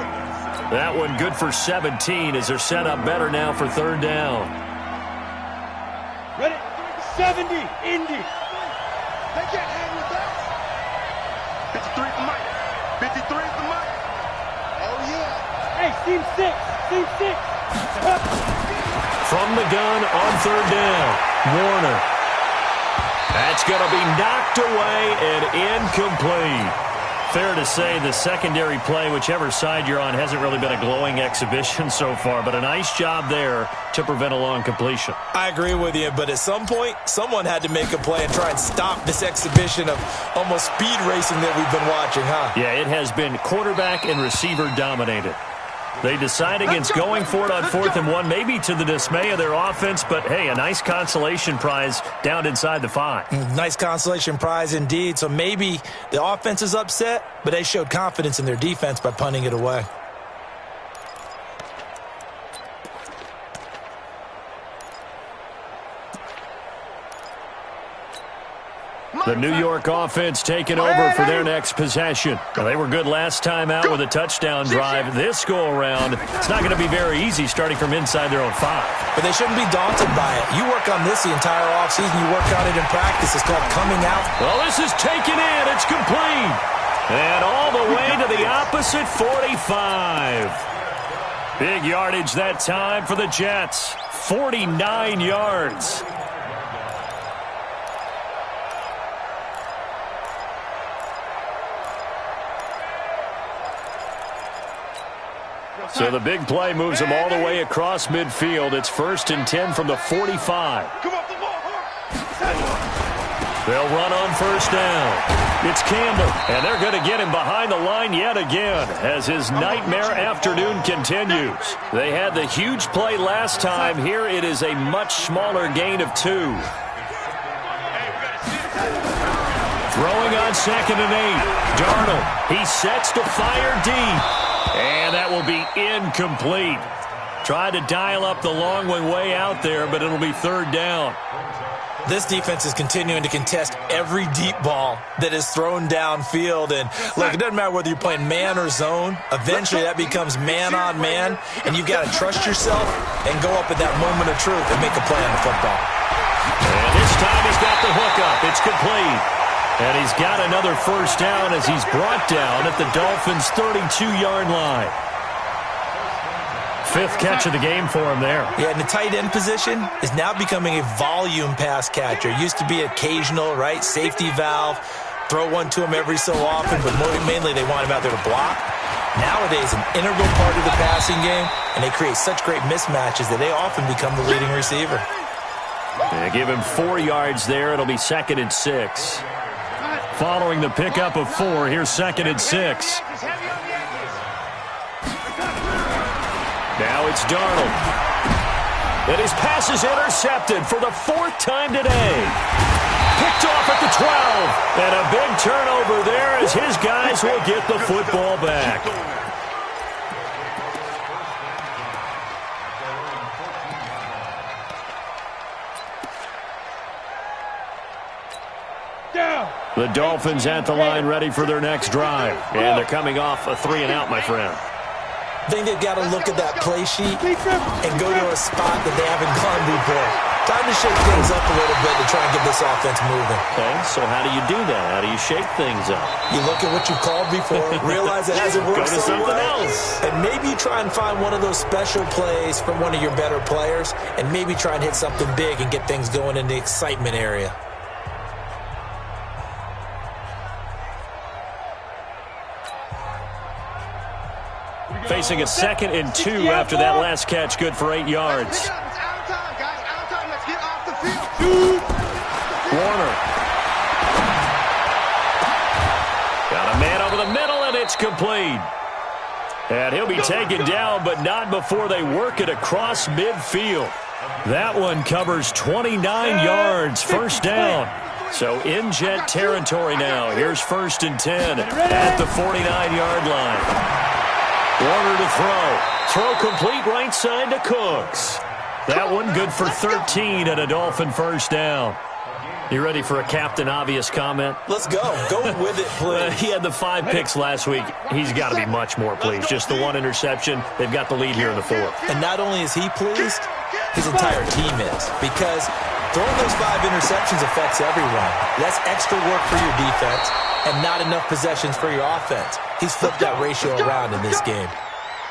[SPEAKER 1] That one good for 17 as they're set up better now for third down.
[SPEAKER 4] Ready? 70, Indy.
[SPEAKER 3] They can't hang with us. 53 for Mike. 53 for Mike. Oh, yeah.
[SPEAKER 4] Hey, team 6. Team 6.
[SPEAKER 1] From the gun on third down, Warner. That's going to be knocked away and incomplete. Fair to say the secondary play, whichever side you're on, hasn't really been a glowing exhibition so far, but a nice job there to prevent a long completion.
[SPEAKER 2] I agree with you, but at some point, someone had to make a play and try and stop this exhibition of almost speed racing that we've been watching, huh?
[SPEAKER 1] Yeah, it has been quarterback and receiver dominated. They decide against going for it on 4th and 1, maybe to the dismay of their offense, but hey, a nice consolation prize down inside the 5.
[SPEAKER 2] Nice consolation prize indeed. So maybe the offense is upset, but they showed confidence in their defense by punting it away.
[SPEAKER 1] The New York offense taking over for their next possession. Well, they were good last time out with a touchdown drive. This go-around, it's not going to be very easy starting from inside their own 5.
[SPEAKER 2] But they shouldn't be daunted by it. You work on this the entire offseason. You work on it in practice. It's called coming out.
[SPEAKER 1] Well, this is taken in. It's complete. And all the way to the opposite 45. Big yardage that time for the Jets. 49 yards. So the big play moves them all the way across midfield. It's 1st and 10 from the 45. They'll run on first down. It's Campbell, and they're going to get him behind the line yet again as his nightmare afternoon continues. They had the huge play last time. Here it is a much smaller gain of 2. Throwing on 2nd and 8. Darnold, he sets to fire deep. And that will be incomplete. Tried to dial up the long one way out there, but it'll be third down.
[SPEAKER 2] This defense is continuing to contest every deep ball that is thrown downfield. And, look, it doesn't matter whether you're playing man or zone. Eventually, that becomes man on man, and you've got to trust yourself and go up at that moment of truth and make a play on the football.
[SPEAKER 1] And this time he's got the hook up. It's complete. And he's got another first down as he's brought down at the Dolphins' 32-yard line. Fifth catch of the game for him there.
[SPEAKER 2] Yeah, and the tight end position is now becoming a volume pass catcher. Used to be occasional, right? Safety valve. Throw one to him every so often, but mainly they want him out there to block. Nowadays, an integral part of the passing game, and they create such great mismatches that they often become the leading receiver.
[SPEAKER 1] They give him 4 yards there. It'll be 2nd and 6. Following the pickup of 4, here's 2nd and 6. Now it's Darnold. And his pass is intercepted for the 4th time today. Picked off at the 12. And a big turnover there as his guys will get the football back. The Dolphins at the line ready for their next drive. And they're coming off a 3-and-out, my friend.
[SPEAKER 2] I think they've got to look at that play sheet and go to a spot that they haven't gone before. Time to shake things up a little bit to try and get this offense moving.
[SPEAKER 1] Okay, so how do you do that? How do you shake things up?
[SPEAKER 2] You look at what you've called before, realize it hasn't worked
[SPEAKER 1] Go to something else.
[SPEAKER 2] And maybe try and find one of those special plays from one of your better players, and maybe try and hit something big and get things going in the excitement area.
[SPEAKER 1] Facing a 2nd and 2 after that last catch, good for 8 yards. Warner. Got a man over the middle, and it's complete. And he'll be taken down, but not before they work it across midfield. That one covers 29 yards, first down. So in Jet territory now. Here's 1st and 10 at the 49-yard line. Warner to throw. Throw complete right side to Cooks. That one good for 13 and a Dolphin first down. You ready for a Captain Obvious comment?
[SPEAKER 2] Let's go. Go with it, please.
[SPEAKER 1] He had the 5 picks last week. He's got to be much more pleased. Just the 1 interception. They've got the lead here in the 4th.
[SPEAKER 2] And not only is he pleased, his entire team is. Because throwing those 5 interceptions affects everyone. That's extra work for your defense and not enough possessions for your offense. He's flipped that ratio around in this game.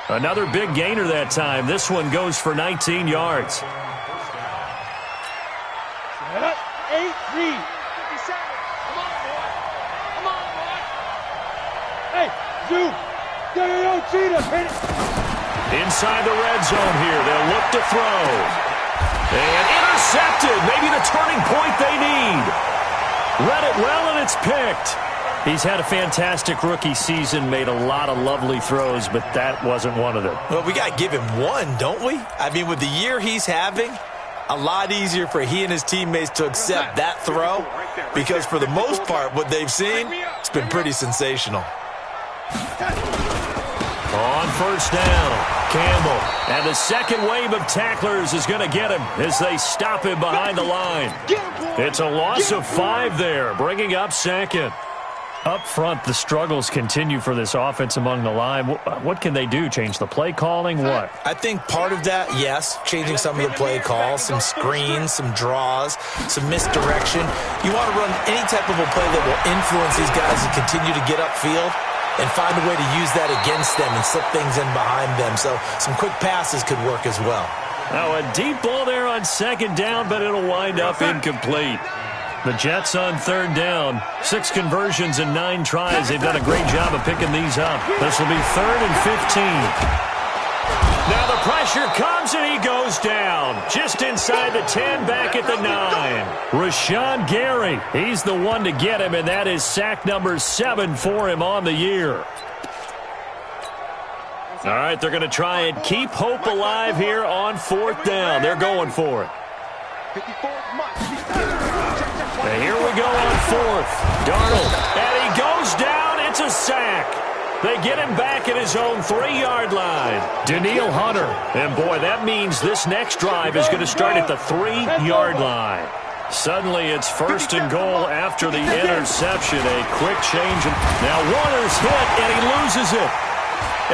[SPEAKER 1] Another big gainer that time. This one goes for 19 yards.
[SPEAKER 4] 8 read. 57. Come on, boy. Come on, boy. Hey, Zoo. Yo, Cheetah. Hit it.
[SPEAKER 1] Inside the red zone here. They'll look to throw. And intercepted. Maybe the turning point they need. Read it well, and it's picked. He's had a fantastic rookie season, made a lot of lovely throws, but that wasn't one of them.
[SPEAKER 2] Well, we got to give him one, don't we? I mean, with the year he's having, a lot easier for he and his teammates to accept that throw because for the most part, what they've seen, it's been pretty sensational.
[SPEAKER 1] On first down, Campbell. And the second wave of tacklers is going to get him as they stop him behind the line. It's a loss of 5 there, bringing up 2nd. Up front, the struggles continue for this offense among the line. What can they do? Change the play calling? What?
[SPEAKER 2] I think part of that, yes, changing some of the play calls, some screens, some draws, some misdirection. You want to run any type of a play that will influence these guys to continue to get upfield and find a way to use that against them and slip things in behind them. So some quick passes could work as well.
[SPEAKER 1] Now a deep ball there on 2nd down, but it'll wind up incomplete. The Jets on 3rd down. 6 conversions and 9 tries. They've done a great job of picking these up. This will be 3rd and 15. Now the pressure comes and he goes down. Just inside the 10, back at the 9. Rashawn Gary, he's the one to get him, and that is sack number 7 for him on the year. All right, they're going to try and keep hope alive here on 4th down. They're going for it. And here we go on 4th. Darnold, and he goes down. It's a sack. They get him back at his own 3-yard line. Daniil Hunter. And, boy, that means this next drive is going to start at the 3-yard line. Suddenly it's 1st and goal after the interception. A quick change. Now Warner's hit, and he loses it.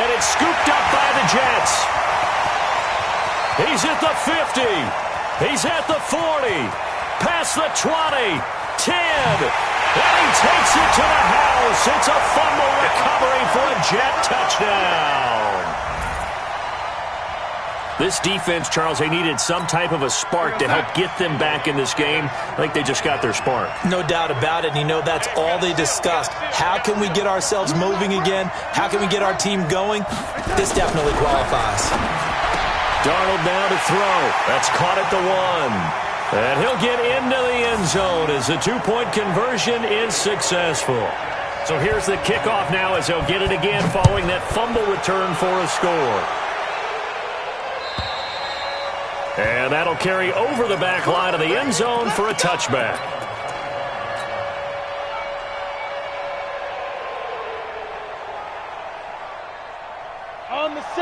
[SPEAKER 1] And it's scooped up by the Jets. He's at the 50. He's at the 40. Past the 20. 10. And he takes it to the house. It's a fumble recovery for a Jet touchdown. This defense, Charles, they needed some type of a spark to help get them back in this game. I think they just got their spark.
[SPEAKER 2] No doubt about it. And you know that's all they discussed. How can we get ourselves moving again? How can we get our team going? This definitely qualifies.
[SPEAKER 1] Darnold now to throw. That's caught at the 1. And he'll get into the end zone as the 2-point conversion is successful. So here's the kickoff now as they'll get it again following that fumble return for a score. And that'll carry over the back line of the end zone for a touchback.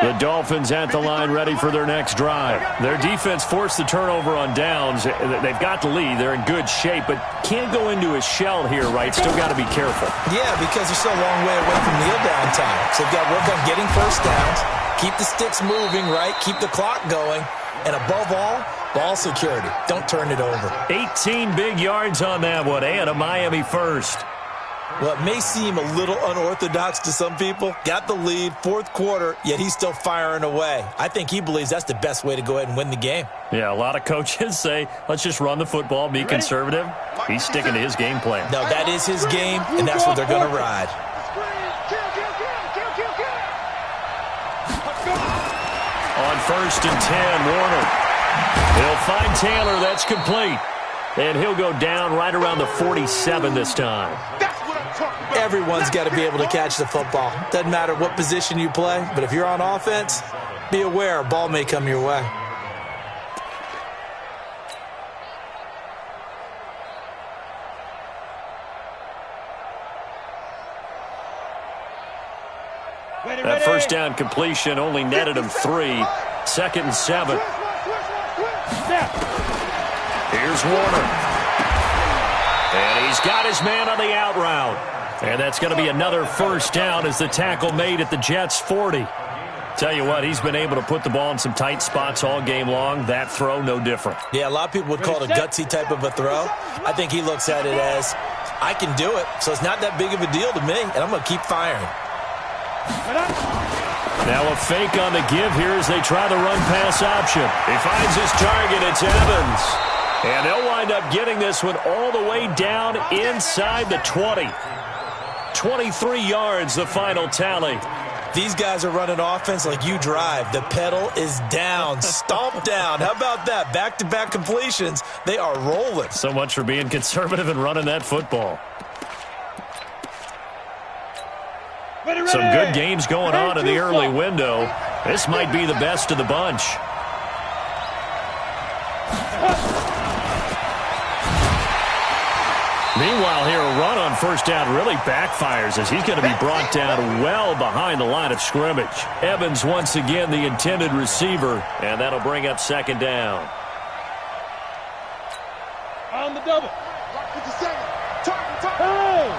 [SPEAKER 1] The Dolphins at the line ready for their next drive. Their defense forced the turnover on downs. They've got the lead. They're in good shape, but can't go into a shell here, right? Still got to be careful.
[SPEAKER 2] Yeah, because they're still a long way away from kneel down time. So they've got to work on getting first downs, keep the sticks moving, right? Keep the clock going. And above all, ball security. Don't turn it over.
[SPEAKER 1] 18 big yards on that one, and a Miami first.
[SPEAKER 2] Well, it may seem a little unorthodox to some people. Got the lead, 4th quarter, yet he's still firing away. I think he believes that's the best way to go ahead and win the game.
[SPEAKER 1] Yeah, a lot of coaches say, let's just run the football, be conservative. He's sticking to his game plan.
[SPEAKER 2] No, that is his game, and that's what they're going to ride.
[SPEAKER 1] On 1st and 10, Warner. He'll find Taylor. That's complete. And he'll go down right around the 47 this time.
[SPEAKER 2] Everyone's got to be able to catch the football. Doesn't matter what position you play, but if you're on offense, be aware a ball may come your way.
[SPEAKER 1] That first down completion only netted him 3. 2nd and 7. Here's Warner. And he's got his man on the out route. And that's going to be another first down as the tackle made at the Jets' 40. Tell you what, he's been able to put the ball in some tight spots all game long. That throw, no different.
[SPEAKER 2] Yeah, a lot of people would call it a gutsy type of a throw. I think he looks at it as, I can do it, so it's not that big of a deal to me, and I'm going to keep firing.
[SPEAKER 1] Now a fake on the give here as they try the run-pass option. He finds his target. It's Evans. And they'll wind up getting this one all the way down inside the 20. 23 yards, the final tally.
[SPEAKER 2] These guys are running offense like you drive. The pedal is down, stomp down. How about that? Back-to-back completions. They are rolling.
[SPEAKER 1] So much for being conservative and running that football. Some good games going on in the early window. This might be the best of the bunch. Meanwhile here, a run on first down really backfires as he's going to be brought down well behind the line of scrimmage. Evans once again the intended receiver, and that'll bring up 2nd down.
[SPEAKER 4] On the double.
[SPEAKER 3] 57. Target.
[SPEAKER 4] Hey!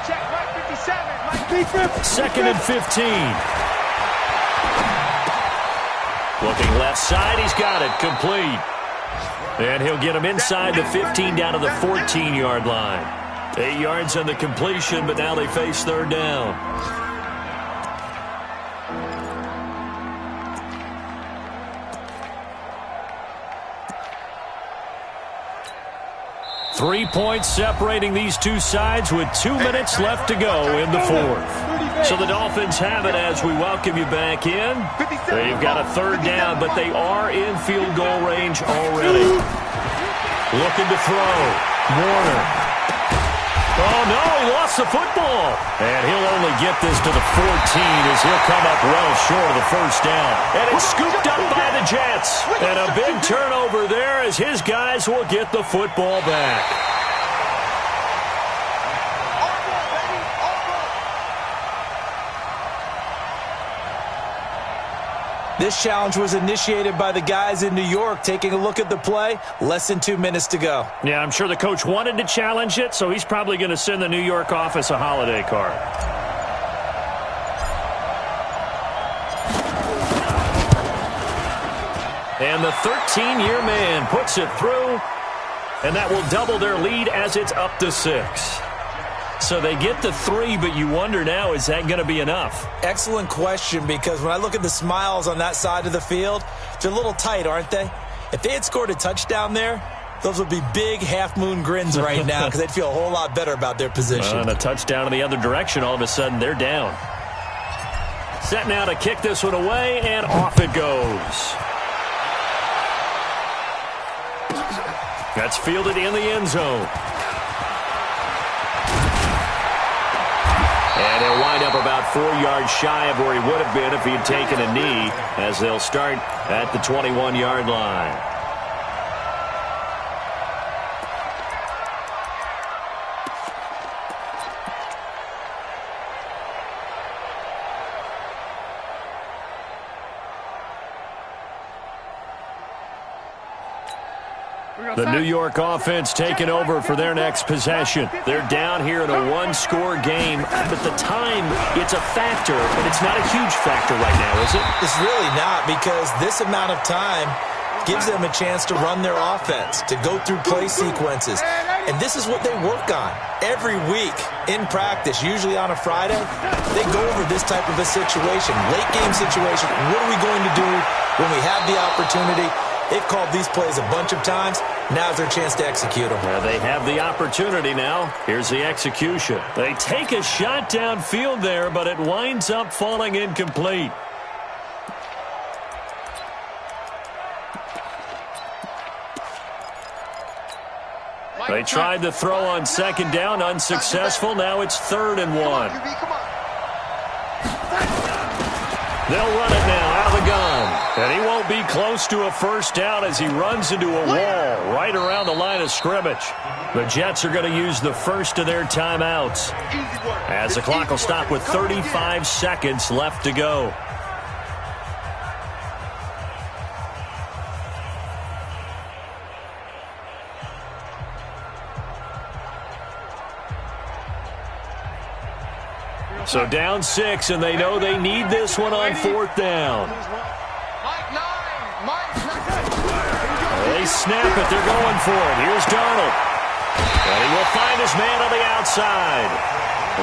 [SPEAKER 3] Check, right 57.
[SPEAKER 1] 2nd and 15. Looking left side, he's got it, complete. And he'll get him inside the 15 down to the 14-yard line. 8 yards on the completion, but now they face 3rd down. Three points separating these two sides with 2 minutes left to go in the 4th. So the Dolphins have it as we welcome you back in. They've got a 3rd down, but they are in field goal range already. Looking to throw. Warner. Oh, no, he lost the football. And he'll only get this to the 14 as he'll come up well short of the first down. And it's scooped up by the Jets. And a big turnover there as his guys will get the football back.
[SPEAKER 2] This challenge was initiated by the guys in New York. Taking a look at the play, less than 2 minutes to go.
[SPEAKER 1] Yeah, I'm sure the coach wanted to challenge it, so he's probably going to send the New York office a holiday card. And the 13-year man puts it through, and that will double their lead as it's up to 6. So they get the 3, but you wonder now, is that going to be enough?
[SPEAKER 2] Excellent question, because when I look at the smiles on that side of the field, they're a little tight, aren't they? If they had scored a touchdown there, those would be big half-moon grins right now because they'd feel a whole lot better about their position.
[SPEAKER 1] And a touchdown in the other direction, all of a sudden they're down. Set now to kick this one away, and off it goes. That's fielded in the end zone. And he'll wind up about 4 yards shy of where he would have been if he'd taken a knee, as they'll start at the 21-yard line. The New York offense taking over for their next possession. They're down here in a one-score game, but the time, it's a factor, but it's not a huge factor right now, is it?
[SPEAKER 2] It's really not, because this amount of time gives them a chance to run their offense, to go through play sequences. And this is what they work on every week in practice, usually on a Friday. They go over this type of a situation, late game situation. What are we going to do when we have the opportunity? They've called these plays a bunch of times. Now's their chance to execute them.
[SPEAKER 1] They have the opportunity now. Here's the execution. They take a shot downfield there, but it winds up falling incomplete. They tried to throw on second down, unsuccessful. Now it's 3rd and 1. They'll run it now out of the gun. And he won't be close to a first down as he runs into a wall right around the line of scrimmage. The Jets are going to use the first of their timeouts, as the clock will stop with 35 seconds left to go. So down 6, and they know they need this one on 4th down. They snap it. They're going for it. Here's Darnold. And he will find his man on the outside.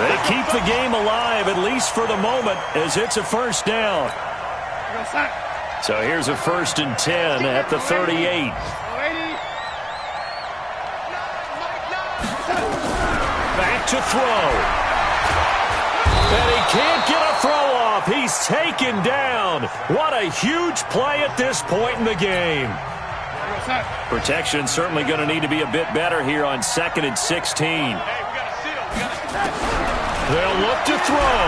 [SPEAKER 1] They keep the game alive, at least for the moment, as it's a first down. So here's a 1st and 10 at the 38. Back to throw. And he can't get a throw off. He's taken down. What a huge play at this point in the game. Protection certainly going to need to be a bit better here on 2nd and 16. They'll look to throw.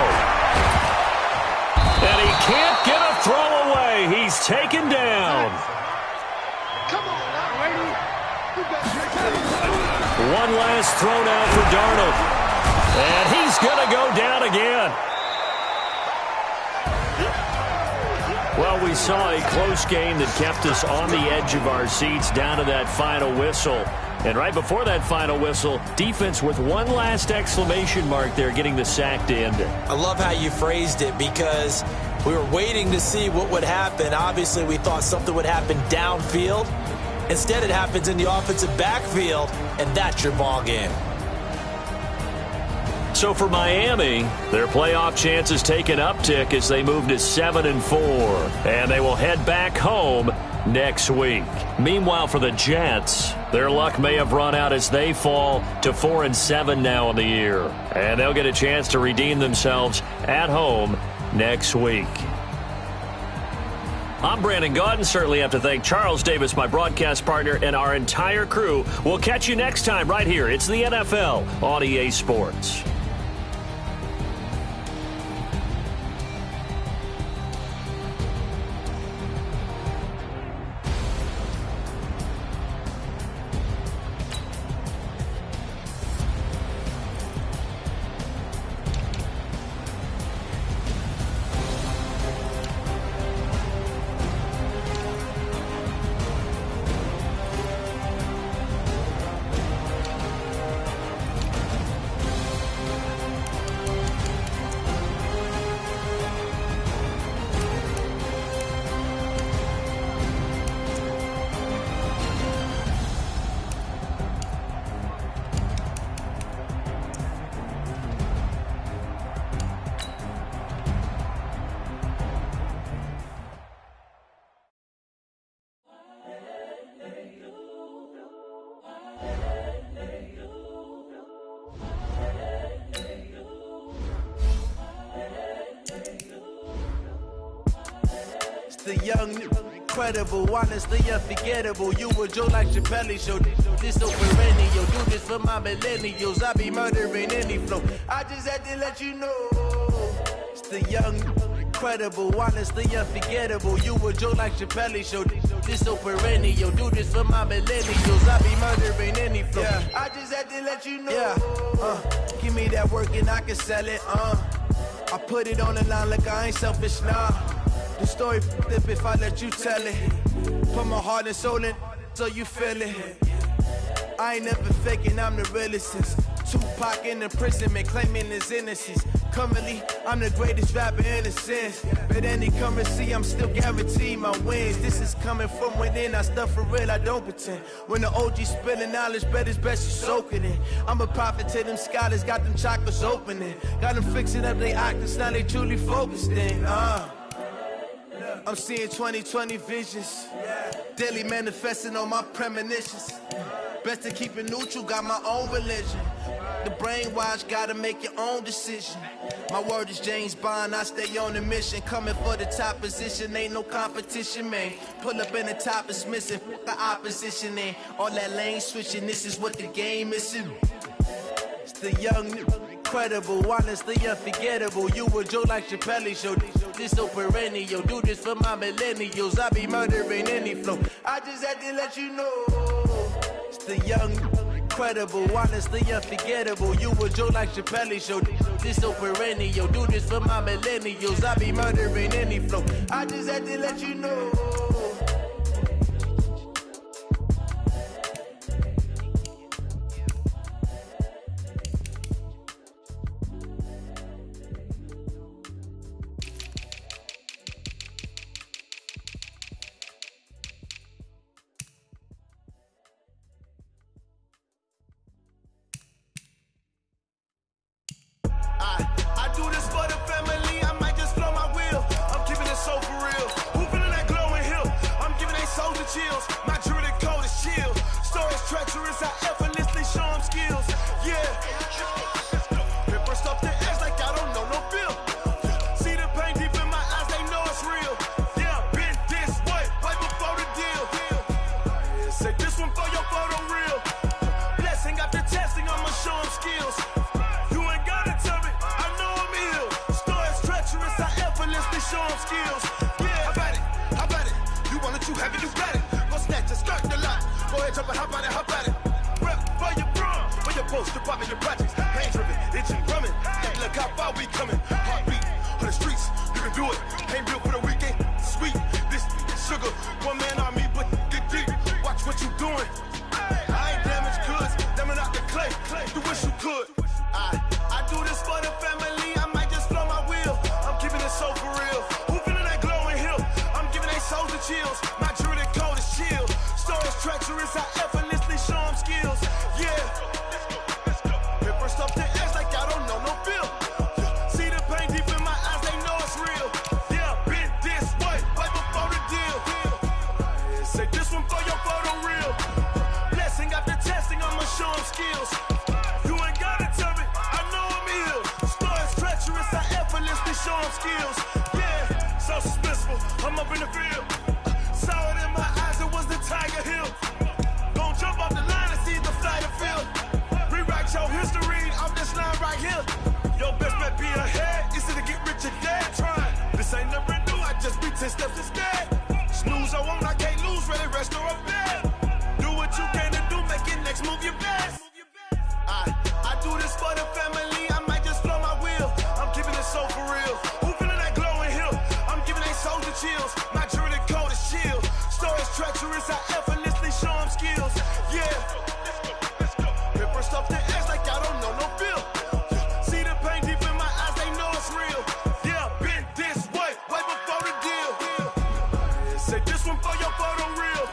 [SPEAKER 1] And he can't get a throw away. He's taken down. One last throw now for Darnold. And he's going to go down again. Well, we saw a close game that kept us on the edge of our seats down to that final whistle. And right before that final whistle, defense with one last exclamation mark there, getting the sack to end it.
[SPEAKER 2] I love how you phrased it, because we were waiting to see what would happen. Obviously, we thought something would happen downfield. Instead, it happens in the offensive backfield, and that's your ball game.
[SPEAKER 1] So for Miami, their playoff chances take an uptick as they move to 7-4, and they will head back home next week. Meanwhile, for the Jets, their luck may have run out as they fall to 4-7 now in the year, and they'll get a chance to redeem themselves at home next week. I'm Brandon Gaudin. Certainly have to thank Charles Davis, my broadcast partner, and our entire crew. We'll catch you next time right here. It's the NFL on EA Sports.
[SPEAKER 5] the young, incredible, honestly unforgettable. You a Joe like Chappelle show. This so perennial. Do this for my millennials. I be murdering any flow. I just had to let you know. It's the young, incredible, honestly unforgettable. You a Joe like Chappelle show. This so perennial. Do this for my millennials. I be murdering any flow. Yeah. I just had to let you know. Yeah. Give me that work and I can sell it. I put it on the line like I ain't selfish, nah. The story flip if I let you tell it. Put my heart and soul in so you feel it. I ain't never faking, I'm the realest since Tupac in imprisonment, claiming his innocence. Currently, I'm the greatest rapper in a sense. But any currency, I'm still guaranteed my wins. This is coming from within, I stuff for real, I don't pretend. When the OG spilling knowledge, bet it's best you soak it in. I'm a prophet to them scholars, got them chakras opening. Got them fixing up their octaves, now they truly focused in. I'm seeing 2020 visions. Daily manifesting on my premonitions. Best to keep it neutral, got my own religion. The brainwash, gotta make your own decision. My word is James Bond, I stay on a mission. Coming for the top position, ain't no competition, man. Pull up in the top, it's missing, the opposition, ain't all that lane switching, this is what the game is. It's the young, incredible, honestly unforgettable. You a Joe like Chappelle show. This so perennial. Do this for my millennials. I be murdering any flow. I just had to let you know. It's the young, incredible, honestly unforgettable. You a Joe like Chappelle show. This so perennial. Do this for my millennials. I be murdering any flow. I just had to let you know.
[SPEAKER 3] I do this for the family, I might just blow my wheel. I'm keeping it so for real. Who feeling that glowing hill? I'm giving they soldier chills. My jewelry code is chill. Stories treacherous, I effortlessly show them skills. Yeah. Paper stuff the edge like I don't know no feel. See the pain deep in my eyes, they know it's real. Yeah, been this way, right before the deal. Say this one for your photo real. Blessing after testing, I'ma show them skills. Show them skills. Yeah, how about it? You want it, you have it, you got it. Go snatch it, start the lot. Go ahead, jump it, hop on it. Rep for your bro, for your post, your pop, your projects. Pain driven, itching, drumming. Look how far we coming. Heartbeat on the streets, you can do it. Ain't built for the weekend, sweet. This sugar, one man army, but get deep. Watch what you doing. I ain't damaged goods, damn out the clay. You wish you could. I do this for the family. I might just blow my wheel. I'm keeping it so for real. Who feeling that glowing hill? I'm giving they souls the chills. My jewelry code is chill. Stories treacherous, I effortlessly show them skills. Yeah. Paper stuff the edge like I don't know no feel. See the pain deep in my eyes, they know it's real. Yeah, been this way, right before the deal. Say this one for your photo real. Blessing after testing, I'ma show them skills. You ain't gotta tell me, I know I'm ill. Stories treacherous, I effortlessly show them skills. Yeah, so suspenseful, I'm up in the field. Saw it in my eyes, it was the Tiger Hill. Gon' jump off the line and see the flight of field. Rewrite your history off this line right here. Your best bet be ahead, easy to get rich or dead. Trying, this ain't never new, I just be 10 steps instead. Snooze I won't, I can't lose, ready, rest or up bed. Do what you can to do, make it next move your best. I do this for the family, I might just blow my wheel. I'm keeping it so for real. Who feeling that glowing hill? I'm giving they soldier chills. My jewelry code is chill. Stories treacherous, I effortlessly show them skills. Yeah. Paper stuff the edge like I don't know no feel. See the pain deep in my eyes, they know it's real. Yeah, been this way, right before the deal. Say this one for your photo real.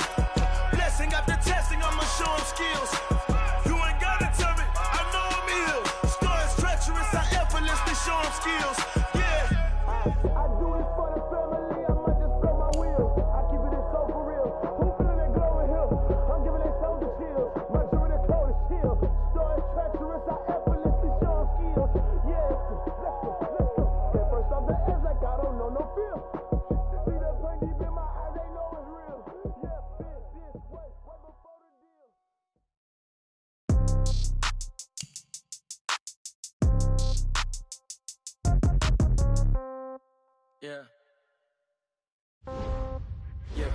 [SPEAKER 6] Yeah. Yeah.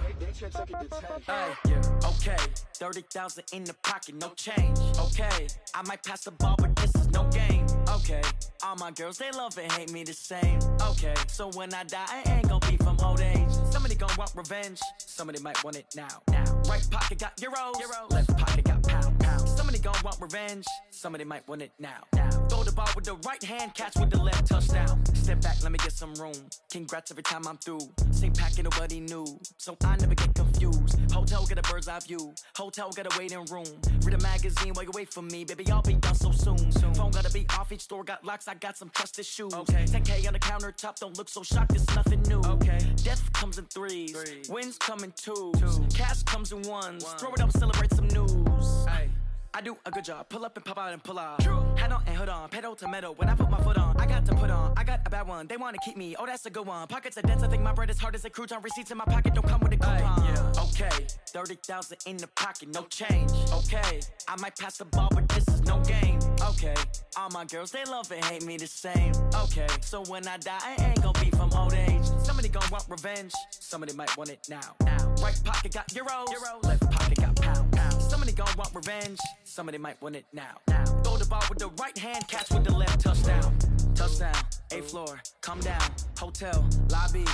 [SPEAKER 6] Hey, yeah. Okay, 30,000 in the pocket, no change. Okay, I might pass the ball, but this is no game. Okay, all my girls, they love and hate me the same. Okay, so when I die, I ain't gonna be from old age. Somebody gonna want revenge, somebody might want it now. Right pocket got euros, left pocket got pounds. Somebody gonna want revenge, somebody might want it now. Throw the ball with the right hand, catch with the left, touchdown. Step back, let me get some room. Congrats every time I'm through. Same packet, nobody knew, so I never get confused. Hotel get a bird's eye view. Hotel get a waiting room. Read a magazine while you wait for me, baby. I'll be done so soon. Phone gotta be off. Each store got locks. I got some trusted shoes. Okay. 10K on the countertop. Don't look so shocked. It's nothing new. Okay. Death comes in threes. Wins come in twos. Cash comes in ones. Throw it up, celebrate some news. Hey. I do a good job, pull up and pop out and pull out. True. Hat on and hood on, pedal to metal. When I put my foot on, I got to put on. I got a bad one, they wanna keep me. Oh, that's a good one. Pockets are dense, I think my bread is hard as a crouton. Receipts in my pocket don't come with a coupon. Yeah. Okay, 30,000 in the pocket, no change. Okay, I might pass the ball, but this is no game. Okay, all my girls, they love and hate me the same. Okay, so when I die, I ain't gonna be from old age. Somebody gonna want revenge, somebody might want it now. Right pocket got euros, left pocket got pounds. Somebody gonna want revenge, somebody might want it now. Throw the ball with the right hand, catch with the left, touchdown. Touchdown, 8th floor, come down, hotel, lobby.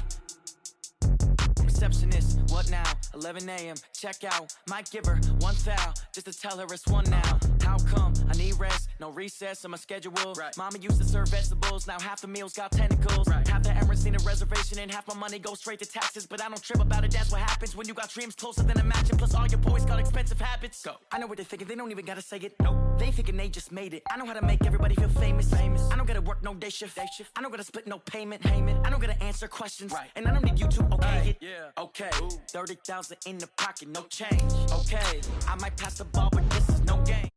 [SPEAKER 6] Receptionist, what now? 11 a.m., check out. Might give her one foul, just to tell her it's one now. How come? I need rest, no recess in my schedule. Right. Mama used to serve vegetables, now half the meals got tentacles. Right. Half the Emirates need a reservation and half my money goes straight to taxes. But I don't trip about it, that's what happens when you got dreams closer than a matching. Plus all your boys got expensive habits. Go. I know what they're thinking, they don't even gotta say it. Nope. They thinking they just made it. I know how to make everybody feel famous. I don't gotta work no day shift. I don't gotta split no payment. I don't gotta answer questions. Right. And I don't need you to okay it. Yeah. Okay, 30,000 in the pocket, no change. Okay, I might pass the ball, but this is no game.